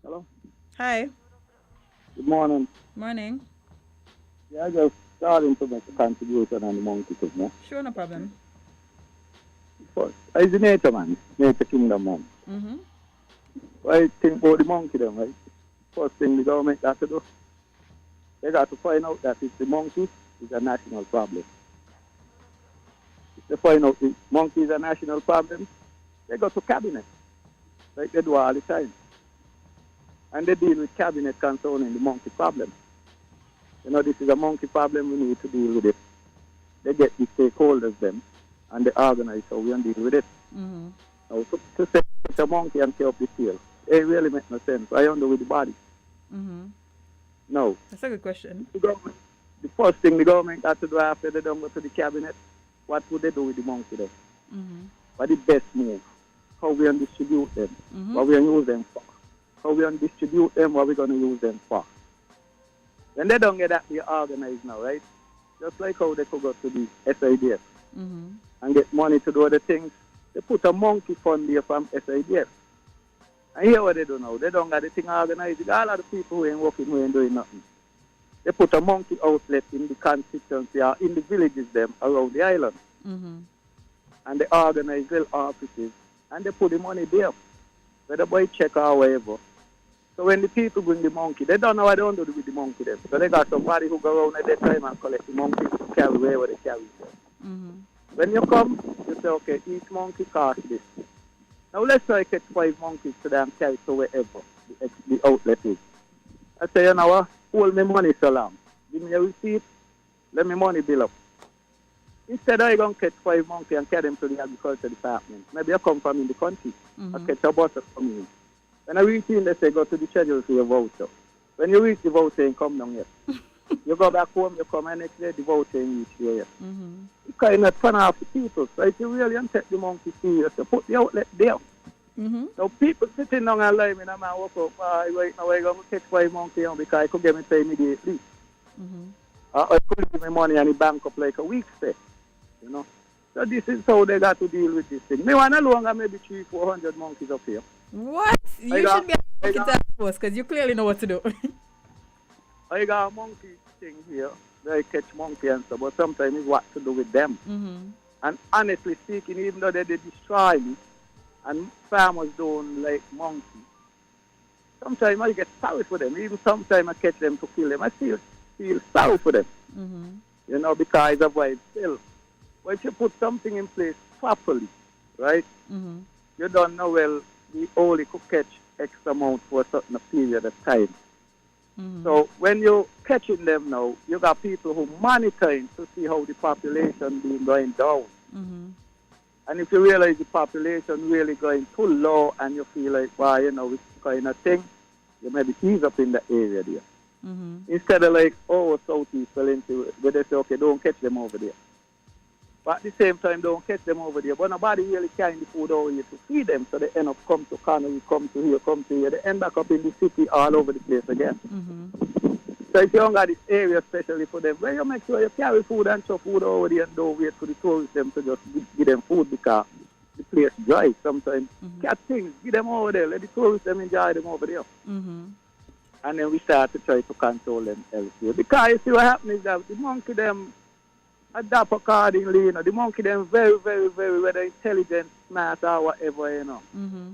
Hello. Hi. Good morning. Morning. Yeah, I just starting to make a contribution on the monkey thing, yeah? Sure, no problem. First, it's the nature, man. Nature kingdom, man. Mm-hmm. I think about the monkey, then, right? First thing the government got to do, they got to find out that it's the monkey is a national problem. If they find out the monkey is a national problem, they go to cabinet, like they do all the time. And they deal with cabinet concerning the monkey problem. You know, this is a monkey problem, we need to deal with it. They get the stakeholders then, and they organize how we can deal with it. Mm-hmm. Now, to say it's a monkey and tear up the tail, it really makes no sense. I under with the body. Mm-hmm. No. That's a good question. The first thing the government got to do after they don't go to the cabinet, what would they do with the monkey then? Mm-hmm. What the best move? How we can distribute them? Mm-hmm. What we can use them for? How we can distribute them? What we going to use them for? When they don't get that, they organized now, right? Just like how they could go to the SIDF Mm-hmm. and get money to do other things. They put a monkey fund there from SIDF. And here what they do now, they don't got the thing organized. All of the people who ain't working, who ain't doing nothing. They put a monkey outlet in the constituency or in the villages them around the island. Mm-hmm. And they organize little offices and they put the money there. Whether by check or whatever. So when the people bring the monkey, they don't know what they want to do with the monkey then. So they got somebody who go around at that time and collect the monkey to carry wherever they carry it. Mm-hmm. When you come, you say, okay, each monkey costs this. Now let's say I catch 5 monkeys today and carry to wherever the outlet is. I say, you know what, hold me money so long. Give me a receipt, let me money bill up. Instead I going to catch 5 monkeys and carry them to the agriculture department. Maybe I come from in the country. I catch a bus from you. When I reach in, they say, go to the schedule for your voucher. When you reach the voucher, you come down here. You go back home, you come and next day, the voucher and reach you here. Mm-hmm. You kind of turn off the people. So if you really take the monkey serious, you put the outlet there. Mm-hmm. So people sitting down and lying, and I'm going to walk up, right now I'm going to catch 5 monkeys because I could get me pay immediately. Mm-hmm. I could give me money and the bank up like a week stay. You know. So this is how they got to deal with this thing. Me want no longer maybe 300-400 monkeys up here. What? You should be a monkey task force because you clearly know what to do. I got a monkey thing here. They catch monkey and stuff, but sometimes it's what to do with them. Mm-hmm. And honestly speaking, even though they destroy me, and farmers don't like monkey, sometimes I get sorry for them. Even sometimes I catch them to kill them, I still feel sorry for them. Mm-hmm. You know, because of why it's still. But if you put something in place properly, right, Mm-hmm. you don't know, well, we only could catch X amount for a certain period of time. Mm-hmm. So when you're catching them now, you got people who monitoring to see how the population been going down. Mm-hmm. And if you realize the population really going too low and you feel like, well, you know, it's kind of thing, you maybe ease up in the area there. Mm-hmm. Instead of like, oh, Southeast fell into it, where they say, okay, don't catch them over there. But at the same time, don't catch them over there. But nobody really carrying the food over here to feed them, so they end up come to Connery, come to here. They end back up in the city all over the place again. Mm-hmm. So if you don't got this area especially for them, well, you make sure you carry food and stuff food over there and don't wait for the tourists them to just give them food because the place dry sometimes. Catch things, give them over there, let the tourists them enjoy them over there. Mm-hmm. And then we start to try to control them elsewhere. Because you see what happens is that the monkey them adapt accordingly, you know. The monkey them very, very, very, whether intelligent, smart or whatever, you know. Mm-hmm.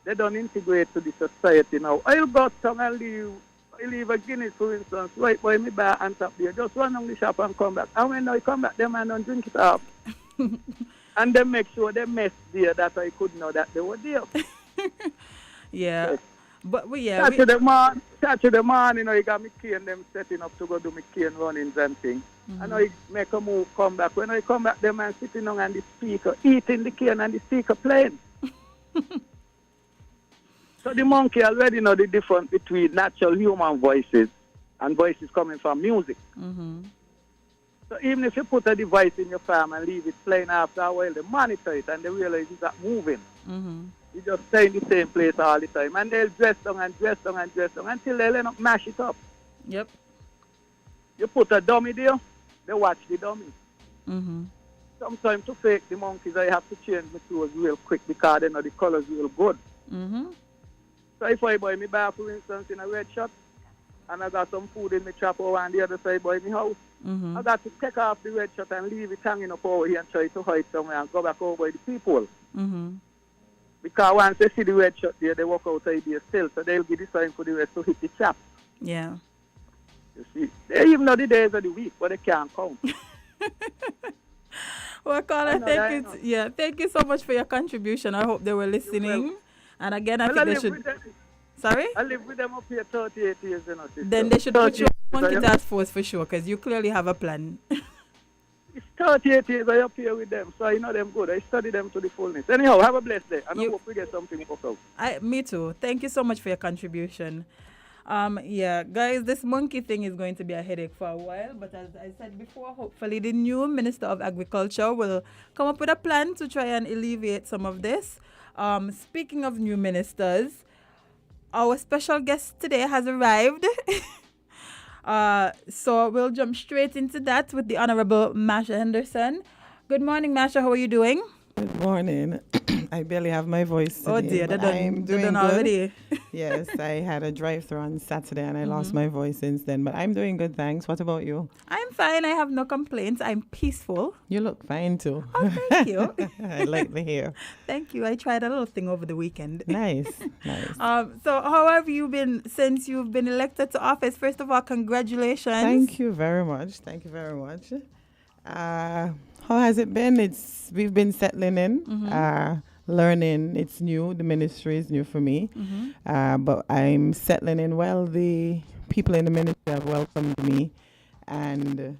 They don't integrate to the society now. I'll go down and leave a Guinness, for instance, right by me bar and top there. Just run down the shop and come back. And when I come back, them man don't drink it up. And they make sure they mess there that I could know that they were there. Yeah. Yes. But yeah. Saturday morning, you know, you got me cane them setting up to go do me cane runnings and things. Mm-hmm. And I make a move, come back. When I come back, them man sitting on and the speaker, eating the cane and the speaker playing. So the monkey already know the difference between natural human voices and voices coming from music. Mm-hmm. So even if you put a device in your farm and leave it playing after a while, they monitor it and they realize it's not moving. Mm-hmm. You just stay in the same place all the time. And they'll dress down and dress down and dress down until they'll end up mash it up. Yep. You put a dummy there, they watch the dummy. Mm-hmm. Sometimes to fake the monkeys, I have to change my clothes real quick because they know the colors real good. Mm-hmm. So if I buy me bar, for instance, in a red shot, and I got some food in my trap over on the other side by my house, Mm-hmm. I got to take off the red shot and leave it hanging up over here and try to hide somewhere and go back over by the people. Mm-hmm. Because once they see the red shot there, they walk out idea still, so they'll give the sign for the rest to hit the trap. Yeah. You see, they even know the days of the week, but they can't count. Well, Carla, thank you so much for your contribution. I hope they were listening. And again, I think they should. Sorry? I live with them up here 38 years, you know. Sister. Then they should put you on Monkey Task Force for sure, because you clearly have a plan. It's 38 years I up here with them, so I know them good. I study them to the fullness. Anyhow, have a blessed day. And I hope we get something work out. Me too. Thank you so much for your contribution. Yeah, guys, this monkey thing is going to be a headache for a while, but as I said before, hopefully the new Minister of Agriculture will come up with a plan to try and alleviate some of this. Speaking of new ministers, our special guest today has arrived. So we'll jump straight into that with the Honorable Masha Henderson. Good morning, Masha. How are you doing? Good morning. I barely have my voice today. Oh dear, I'm doing good. Already. Yes, I had a drive-through on Saturday and I lost my voice since then. But I'm doing good, thanks. What about you? I'm fine. I have no complaints. I'm peaceful. You look fine too. Oh, thank you. I like the hair. Thank you. I tried a little thing over the weekend. Nice, nice. So how have you been since you've been elected to office? First of all, congratulations. Thank you very much. Thank you very much. How has it been? We've been settling in, learning. It's new. The ministry is new for me, but I'm settling in well. The people in the ministry have welcomed me, and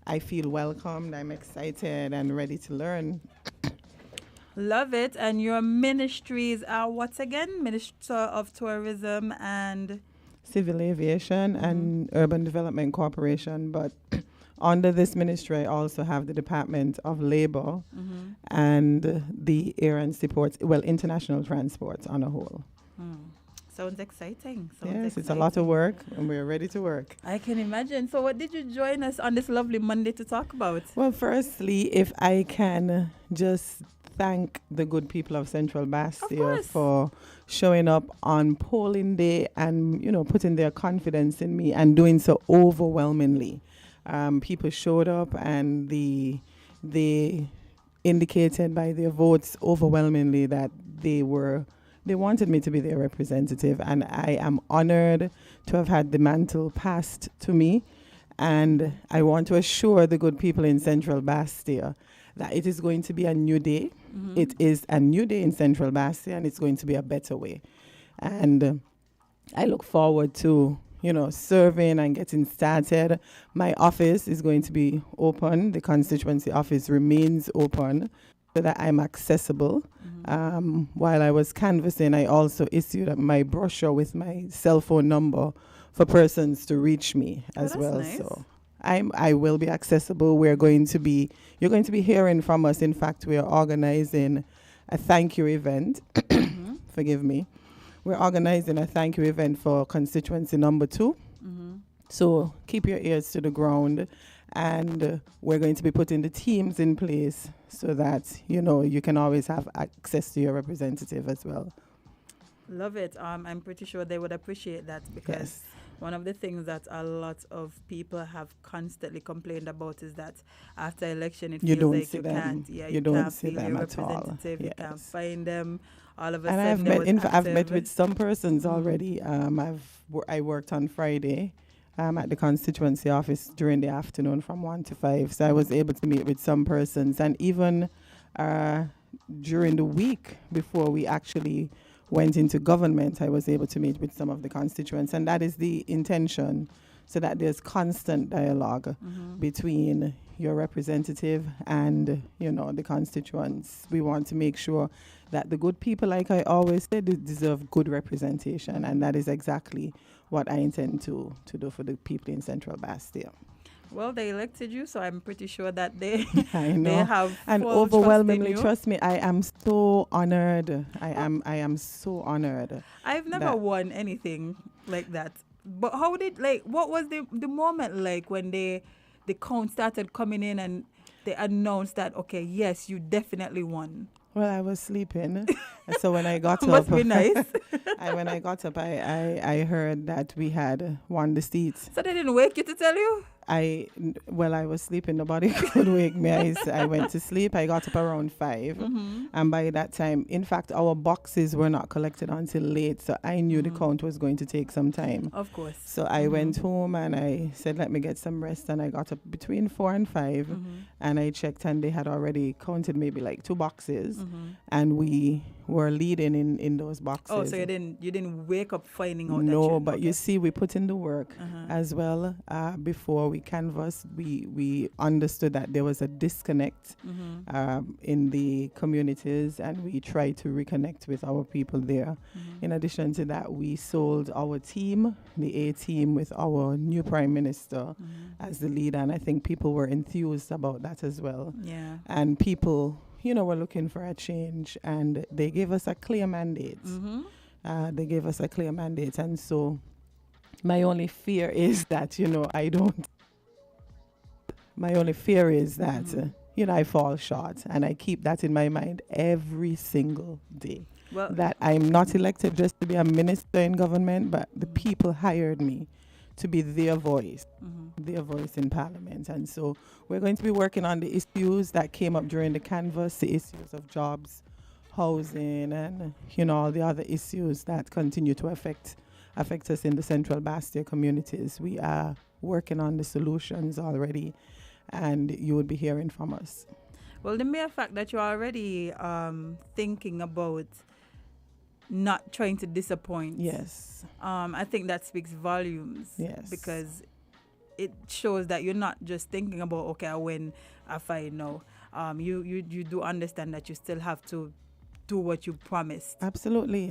I feel welcomed. I'm excited and ready to learn. Love it. And your ministries are what again? Minister of Tourism and Civil Aviation and Urban Development Corporation, but under this ministry, I also have the Department of Labor and the Air and Seaports, international transport on a whole. Sounds exciting. It's a lot of work, and we're ready to work. I can imagine. So what did you join us on this lovely Monday to talk about? Well, firstly, if I can just thank the good people of Central Bastia for showing up on polling day and, putting their confidence in me and doing so overwhelmingly. People showed up and they indicated by their votes overwhelmingly that they wanted me to be their representative, and I am honored to have had the mantle passed to me, and I want to assure the good people in Central Bastia that it is going to be a new day. It is a new day in Central Bastia, and it's going to be a better way. And I look forward to serving and getting started. My office is going to be open. The constituency office remains open so that I'm accessible. While I was canvassing, I also issued my brochure with my cell phone number for persons to reach me as well. Nice. So I will be accessible. You're going to be hearing from us. In fact, we are organizing a thank you event. Forgive me. We're organizing a thank you event for constituency number 2. So keep your ears to the ground, and we're going to be putting the teams in place so that, you can always have access to your representative as well. Love it. I'm pretty sure they would appreciate that, because one of the things that a lot of people have constantly complained about is that after election, it feels like you can't. Yeah, you can't feel your representative. You can't find them. All of a sudden, I've met with some persons already. I worked on Friday at the constituency office during the afternoon from 1 to 5. So I was able to meet with some persons, and even during the week before we actually went into government, I was able to meet with some of the constituents, and that is the intention, so that there's constant dialogue between your representative and, the constituents. We want to make sure that the good people, like I always say, deserve good representation, and that is exactly what I intend to do for the people in Central Bastia. Well, they elected you, so I'm pretty sure that they I know. they have and full overwhelmingly, trust in you. trust me, I am so honored. I am so honored. I've never that- won anything like that. But how did what was the moment like when the count started coming in and they announced that okay, yes, you definitely won? Well, I was sleeping. So when I got Must up, be nice. when I got up, I heard that we had won the seats. So they didn't wake you to tell you? I was sleeping. Nobody could wake me. I went to sleep. I got up around 5. Mm-hmm. And by that time, in fact, our boxes were not collected until late. So I knew the count was going to take some time. Of course. So I went home and I said, let me get some rest. And I got up between 4 and 5. And I checked and they had already counted maybe like 2 boxes. And we were leading in those boxes. Oh, so you didn't wake up finding out No, that but you see, we put in the work as well. Before we canvassed, we understood that there was a disconnect in the communities, and we tried to reconnect with our people there. In addition to that, we sold our team, the A team, with our new Prime Minister as the leader, and I think people were enthused about that as well. Yeah. And people, were looking for a change, and they gave us a clear mandate. They gave us a clear mandate, and so my only fear is that, I don't. My only fear is that, I fall short, and I keep that in my mind every single day. Well, that I'm not elected just to be a minister in government, but the people hired me to be their voice in Parliament. And so we're going to be working on the issues that came up during the canvass, the issues of jobs, housing, and, all the other issues that continue to affect us in the Central Bastia communities. We are working on the solutions already, and you would be hearing from us. Well, the mere fact that you're already thinking about not trying to disappoint. Yes. I think that speaks volumes. Yes. Because it shows that you're not just thinking about, okay, I win, I fight. No. You do understand that you still have to do what you promised. Absolutely.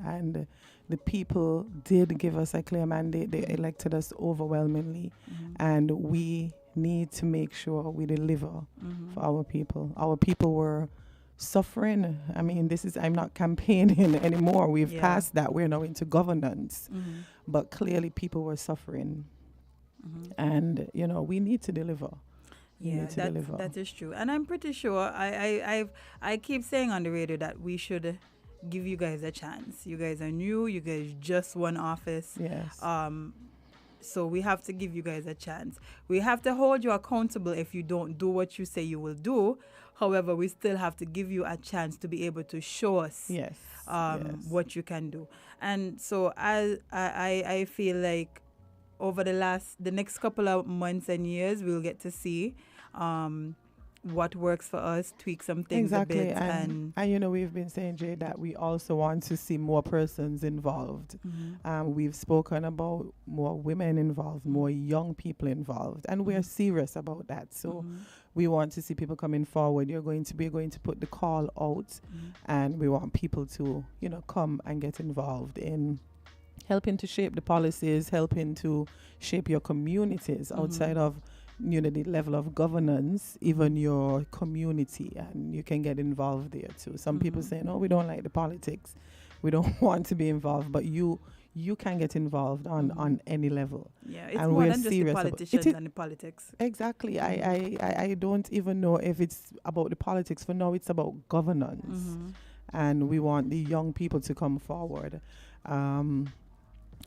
And the people did give us a clear mandate. They elected us overwhelmingly. And we need to make sure we deliver for our people. Our people were suffering. I mean, I'm not campaigning anymore. We've passed that. We're now into governance. But clearly people were suffering. And, we need to deliver. That is true. And I'm pretty sure I keep saying on the radio that we should give you guys a chance. You guys are new. You guys just won office. Yes. So we have to give you guys a chance. We have to hold you accountable if you don't do what you say you will do. However, we still have to give you a chance to be able to show us what you can do. And so I feel like over the next couple of months and years, we'll get to see what works for us, tweak some things a bit. And we've been saying, Jay, that we also want to see more persons involved. We've spoken about more women involved, more young people involved, and we're serious about that. So we want to see people coming forward. We're going to put the call out, and we want people to, come and get involved in helping to shape the policies, helping to shape your communities outside of the level of governance, even your community, and you can get involved there too. Some people say, no, we don't like the politics, we don't want to be involved, but you can get involved on any level. Yeah, it's and more we're than just the politicians and the politics. Exactly. I don't even know if it's about the politics. For now, it's about governance, and we want the young people to come forward.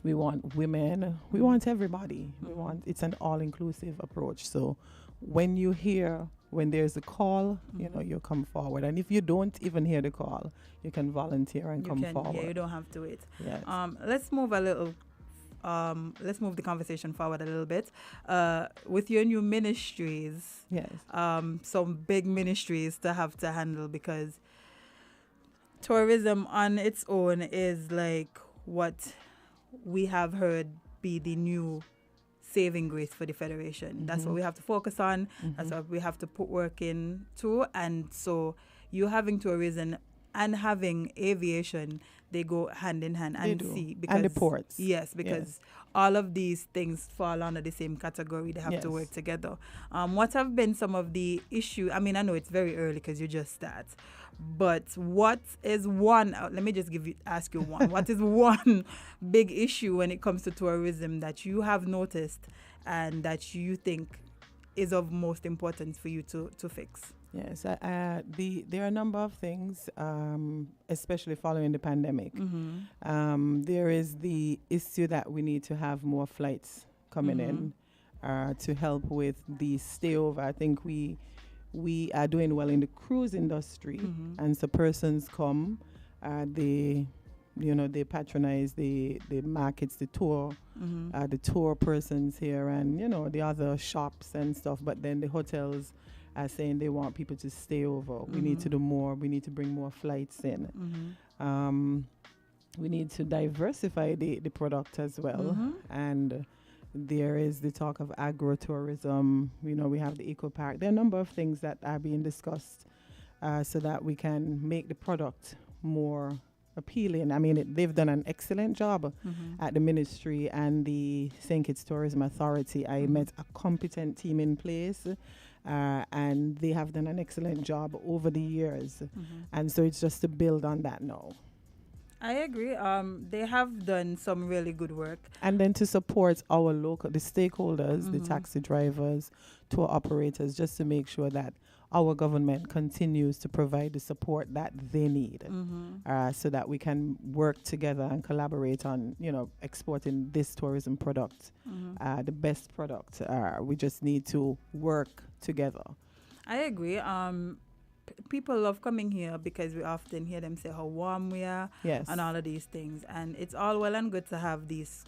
We want women. We want everybody. It's an all-inclusive approach. So when there's a call, you come forward. And if you don't even hear the call, you can volunteer and come forward. Yeah, you don't have to wait. Yes. Let's move the conversation forward a little bit. With your new ministries, yes, some big ministries to have to handle, because tourism on its own is like what we have heard be the new saving grace for the Federation. That's what we have to focus on. That's what we have to put work into. And so you having tourism and having aviation, they go hand in hand. And see, because and the ports. Yes, because all of these things fall under the same category. They have to work together. What have been some of the issues? I mean, I know it's very early because you just start. But what is one, let me just ask you one. What is one big issue when it comes to tourism that you have noticed and that you think is of most importance for you to fix? Yes, there are a number of things, especially following the pandemic. There is the issue that we need to have more flights coming in to help with the stayover. I think we are doing well in the cruise industry, and so persons come, they patronize the markets, the tour persons here, and the other shops and stuff. But then the hotels are saying they want people to stay over. We need to do more. We need to bring more flights in. We need to diversify the product as well. And there is the talk of agro-tourism. We have the eco park. There are a number of things that are being discussed so that we can make the product more appealing. I mean, they've done an excellent job at the ministry and the St. Kitts Tourism Authority. I met a competent team in place, and they have done an excellent job over the years. And so it's just to build on that now. I agree. They have done some really good work. And then to support the stakeholders, the taxi drivers, tour operators, just to make sure that our government continues to provide the support that they need, so that we can work together and collaborate on, exporting this tourism product, the best product. We just need to work together. I agree. People love coming here because we often hear them say how warm we are and all of these things. And it's all well and good to have these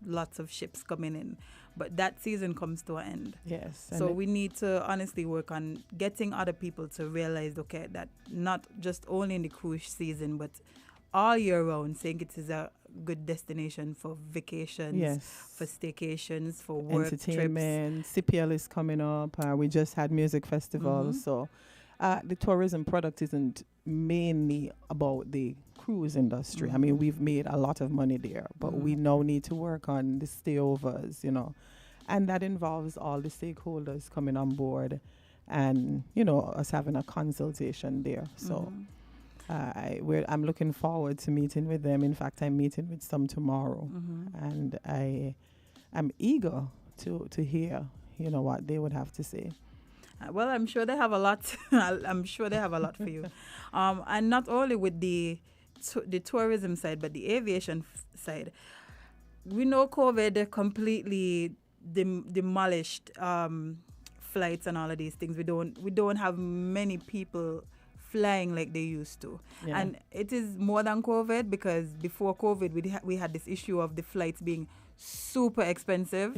lots of ships coming in, but that season comes to an end. Yes. So we need to honestly work on getting other people to realize, okay, that not just only in the cruise season, but all year round, St. Kitts is a good destination for vacations, for staycations, for work entertainment. CPL is coming up. We just had music festivals. So the tourism product isn't mainly about the cruise industry. I mean, we've made a lot of money there, but we now need to work on the stayovers, and that involves all the stakeholders coming on board and, us having a consultation there. So I'm looking forward to meeting with them. In fact, I'm meeting with some tomorrow, and I'm eager to hear, what they would have to say. Well, I'm sure they have a lot. I'm sure they have a lot for you. And not only with the tourism side, but the aviation side. We know COVID completely demolished flights and all of these things. We don't have many people flying like they used to. And it is more than COVID, because before COVID, we had this issue of the flights being super expensive.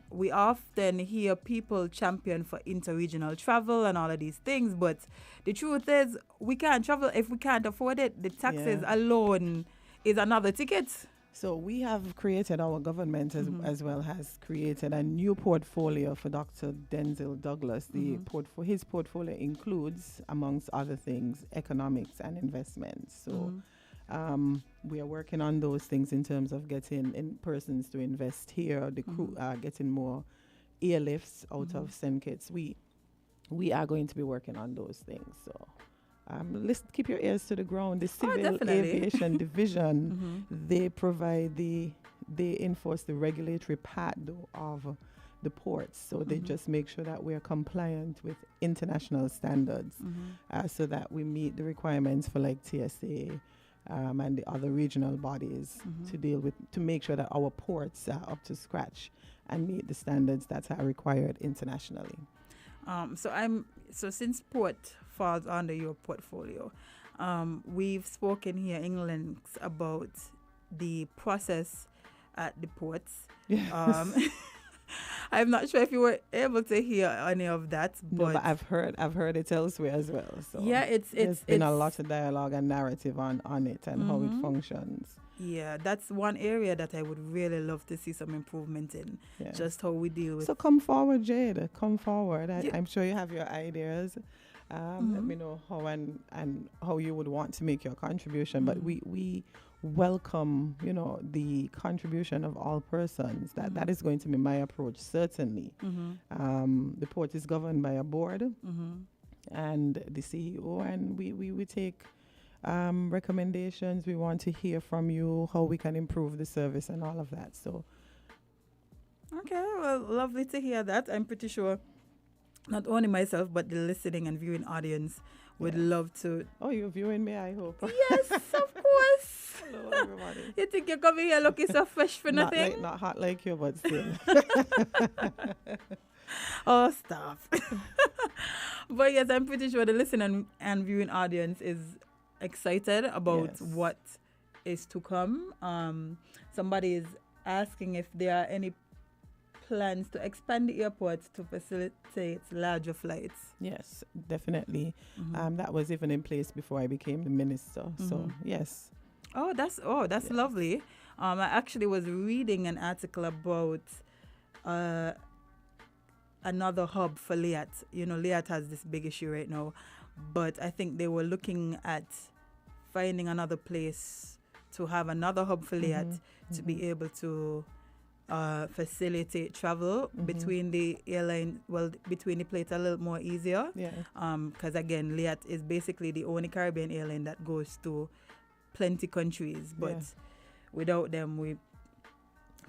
We often hear people champion for interregional travel and all of these things, but the truth is we can't travel if we can't afford it. The taxes alone is another ticket. So we have created, our government as well has created a new portfolio for Dr. Denzel Douglas. His portfolio includes, amongst other things, economics and investments. So we are working on those things in terms of getting persons to invest here, the crew getting more airlifts out of St. Kitts. We are going to be working on those things. So keep your ears to the ground. The Civil Aviation Division, they enforce the regulatory part of the ports. So they just make sure that we are compliant with international standards, so that we meet the requirements for like TSA, and the other regional bodies to make sure that our ports are up to scratch and meet the standards that are required internationally. So since port falls under your portfolio, we've spoken here in England about the process at the ports. I'm not sure if you were able to hear any of that, but I've heard it elsewhere as well. So there's been a lot of dialogue and narrative on it and how it functions. Yeah, that's one area that I would really love to see some improvement in. Just how we deal with. So come forward, Jade. Come forward. I'm sure you have your ideas. Let me know how and how you would want to make your contribution. But we welcome, the contribution of all persons. That is going to be my approach, certainly. The port is governed by a board and the CEO, and we take recommendations. We want to hear from you how we can improve the service and all of that. So, okay, well, lovely to hear that. I'm pretty sure not only myself, but the listening and viewing audience would love to. Oh, you're viewing me, I hope. Yes, of course. Hello, everybody. You think you're coming here looking so fresh for nothing? Not hot like you, but still. Oh, stop. But yes, I'm pretty sure the listening and viewing audience is excited about what is to come. Somebody is asking if there are any plans to expand the airport to facilitate larger flights. Yes, definitely. That was even in place before I became the minister. So, yes. Oh, that's lovely. I actually was reading an article about another hub for Liat. Liat has this big issue right now, but I think they were looking at finding another place to have another hub for Liat to be able to facilitate travel between the airline, between the plates a little more easier. Because again, Liat is basically the only Caribbean airline that goes to plenty countries, but without them, we're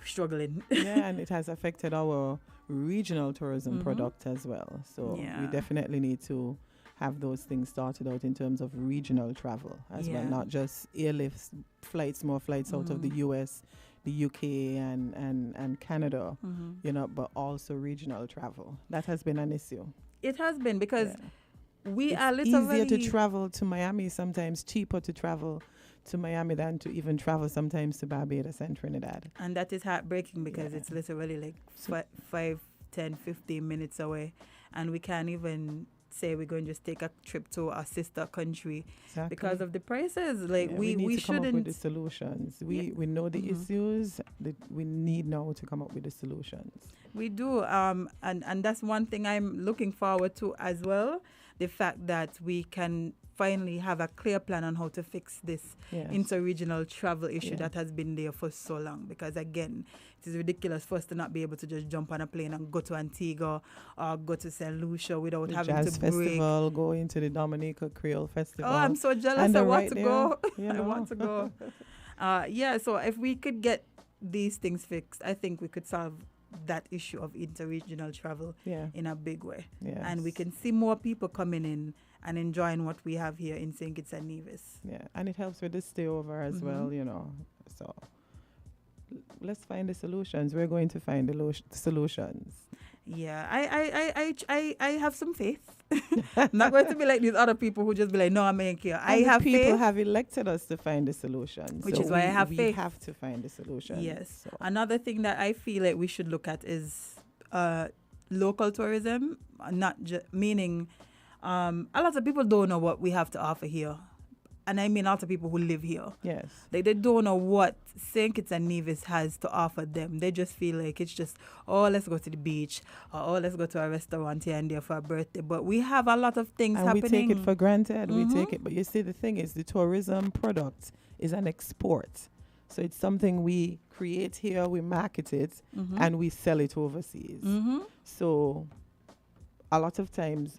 struggling. And it has affected our regional tourism product as well. So we definitely need to have those things started out in terms of regional travel as well, not just airlifts, more flights out of the US, the UK and Canada, but also regional travel. That has been an issue. It has been because it's are literally easier to travel to Miami, sometimes cheaper to travel to Miami than to even travel sometimes to Barbados and Trinidad. And that is heartbreaking because it's literally like 5, 10, 15 minutes away. And we can't even say we're going to just take a trip to our sister country because of the prices. Like we need to shouldn't come up with the solutions. We know the issues. We need now to come up with the solutions. We do. And that's one thing I'm looking forward to as well. The fact that we can finally have a clear plan on how to fix this inter-regional travel issue that has been there for so long. Because again, it is ridiculous for us to not be able to just jump on a plane and go to Antigua or go to St. Lucia without having Jazz to break. Festival, go into the Dominica Creole Festival. Oh, I'm so jealous. I want to go. I want to go. So if we could get these things fixed, I think we could solve that issue of inter-regional travel in a big way. And we can see more people coming in and enjoying what we have here in St. Kitts and Nevis. And it helps with the stay over as well, So let's find the solutions. We're going to find the solutions. Yeah, I have some faith. I'm not going to be like these other people who just be like, no, I'm in here. I have faith. People have elected us to find the solutions. Which is why I have faith. We have to find the solutions. Yes. So. Another thing that I feel like we should look at is local tourism, meaning a lot of people don't know what we have to offer here. And I mean a lot of people who live here. Yes. Like they don't know what St. Kitts and Nevis has to offer them. They just feel like it's just, let's go to the beach, or let's go to a restaurant here and there for a birthday. But we have a lot of things happening. We take it for granted. We take it. But you see, the thing is, the tourism product is an export. So it's something we create here, we market it, and we sell it overseas. So a lot of times,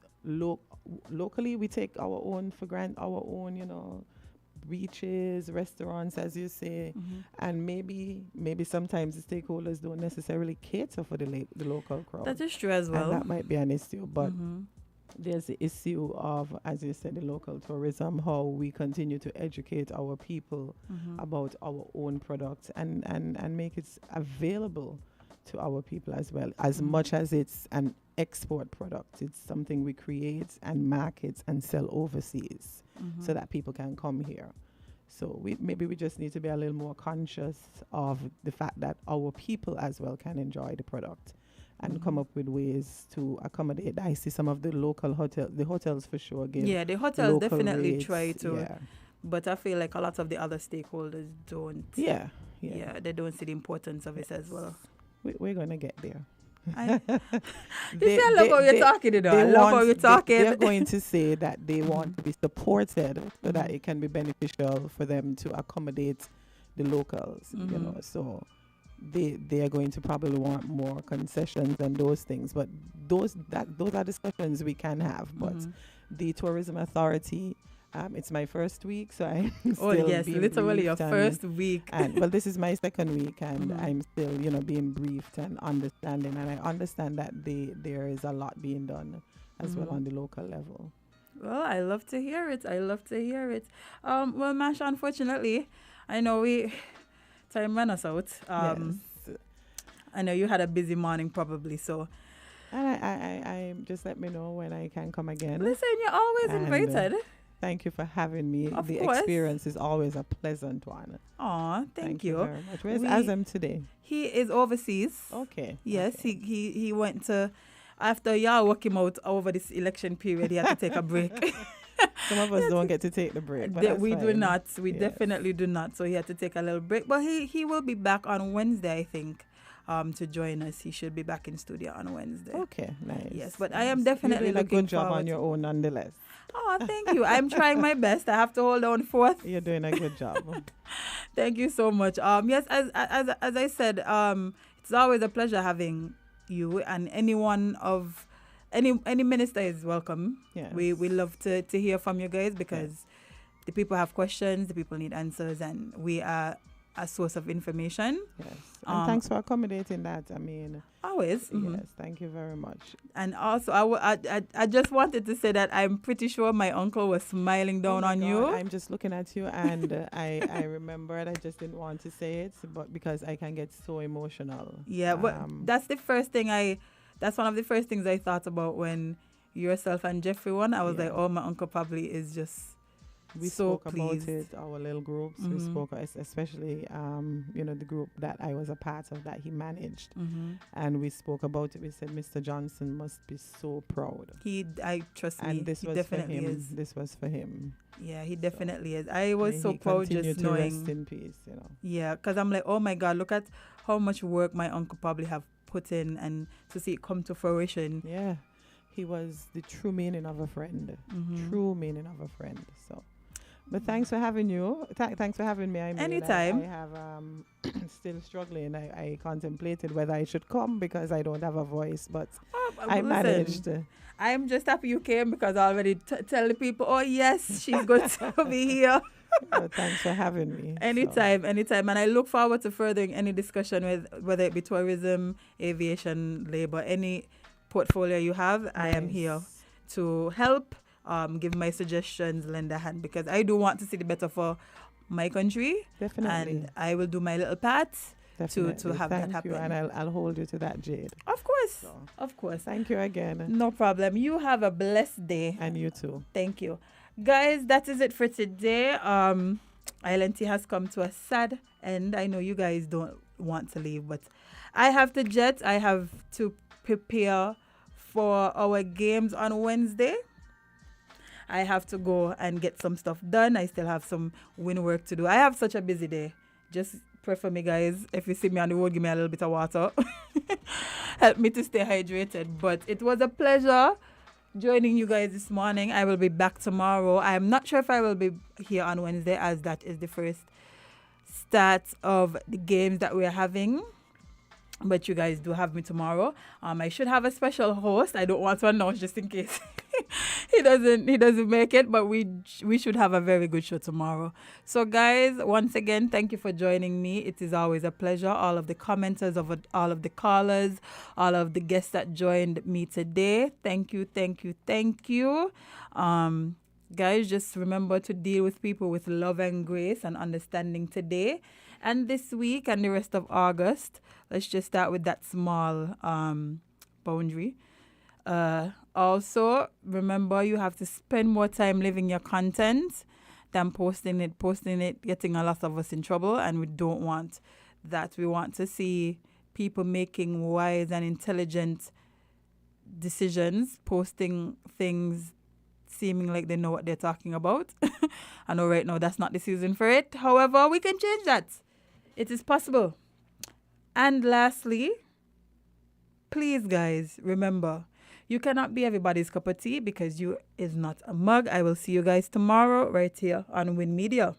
locally we take our own for granted, our own, beaches, restaurants, as you say, and maybe sometimes the stakeholders don't necessarily cater for the local crowd. That is true as well. And that might be an issue, but there's the issue of, as you said, the local tourism, how we continue to educate our people about our own products and make it available to our people as well, as much as it's an export product. It's something we create and market and sell overseas so that people can come here. So maybe we just need to be a little more conscious of the fact that our people as well can enjoy the product and come up with ways to accommodate. I see some of the local hotels for sure give the hotels definitely rates. try to. But I feel like a lot of the other stakeholders don't. They don't see the importance of it as well. We're going to get there. I love how you're talking, you know. I love how you're talking. They're going to say that they want to be supported so that it can be beneficial for them to accommodate the locals, you know. So they are going to probably want more concessions and those things. But those are discussions we can have. But the tourism authority, it's my first week, so I'm still being literally your briefed first week. Well, this is my second week, and I'm still, being briefed and understanding. And I understand that there is a lot being done as well on the local level. Well, I love to hear it. Well, Masha, unfortunately, I know time ran us out. Yes. I know you had a busy morning probably, so. And I just let me know when I can come again. Listen, you're always invited. Thank you for having me. Of the course. Experience is always a pleasant one. Aw, thank you very much. Where's Azam today? He is overseas. Okay. Yes, okay. He went to, after y'all work him out over this election period, he had to take a break. Some of us don't get to take the break. But we do not. We definitely do not. So he had to take a little break. But he will be back on Wednesday, I think. To join us. He should be back in studio on Wednesday. Okay, nice. Yes, but I am definitely You're doing looking a good job forward on your own nonetheless. Oh, thank you. I'm trying my best. I have to hold on forth. You're doing a good job. Thank you so much. Yes, as I said, it's always a pleasure having you, and anyone of any minister is welcome. Yes. We love to hear from you guys because the people have questions, the people need answers, and we are a source of information. Yes. And thanks for accommodating that. I mean, always. Yes, thank you very much. And also, I just wanted to say that I'm pretty sure my uncle was smiling down on you. I'm just looking at you, and I remembered. I just didn't want to say it, but because I can get so emotional. Yeah, but that's the first thing that's one of the first things I thought about when yourself and Jeffrey won. I was like, oh, my uncle probably is just we so spoke pleased. about it, our little groups. We spoke, especially, the group that I was a part of that he managed. And we spoke about it. We said, Mr. Johnson must be so proud. I trust me. And this he was definitely for him. is. This was for him. Yeah, he definitely is. I was so proud just knowing. Rest in peace, Yeah, because I'm like, oh my God, look at how much work my uncle probably have put in, and to see it come to fruition. Yeah, he was the true meaning of a friend. True meaning of a friend. So. But thanks for having you. Thanks for having me. I mean, anytime. I have still struggling. I contemplated whether I should come because I don't have a voice, but I managed. I'm just happy you came because I already tell the people, oh yes, she's going to be here. But thanks for having me. Anytime. And I look forward to furthering any discussion with whether it be tourism, aviation, labor, any portfolio you have. Nice. I am here to help. Give my suggestions, lend a hand, because I do want to see the better for my country. Definitely. And I will do my little part to have Thank that happen. You, and I'll hold you to that, Jade. Of course. Of course. Thank you again. No problem. You have a blessed day. And you too. Thank you. Guys, that is it for today. Island Tea has come to a sad end. I know you guys don't want to leave, but I have to jet. I have to prepare for our games on Wednesday. I have to go and get some stuff done. I still have some win work to do. I have such a busy day. Just pray for me, guys. If you see me on the road, give me a little bit of water. Help me to stay hydrated. But it was a pleasure joining you guys this morning. I will be back tomorrow. I'm not sure if I will be here on Wednesday, as that is the first start of the games that we're having. But you guys do have me tomorrow. I should have a special host. I don't want to announce just in case he doesn't make it, but we should have a very good show tomorrow. So guys, once again, thank you for joining me. It is always a pleasure. All of the commenters, all of the callers, all of the guests that joined me today. Thank you. Guys, just remember to deal with people with love and grace and understanding today and this week and the rest of August. Let's just start with that small boundary. Also, remember you have to spend more time living your content than posting it, getting a lot of us in trouble, and we don't want that. We want to see people making wise and intelligent decisions, posting things seeming like they know what they're talking about. I know right now that's not the season for it. However, we can change that. It is possible. And lastly, please, guys, remember, you cannot be everybody's cup of tea because you is not a mug. I will see you guys tomorrow right here on Win Media.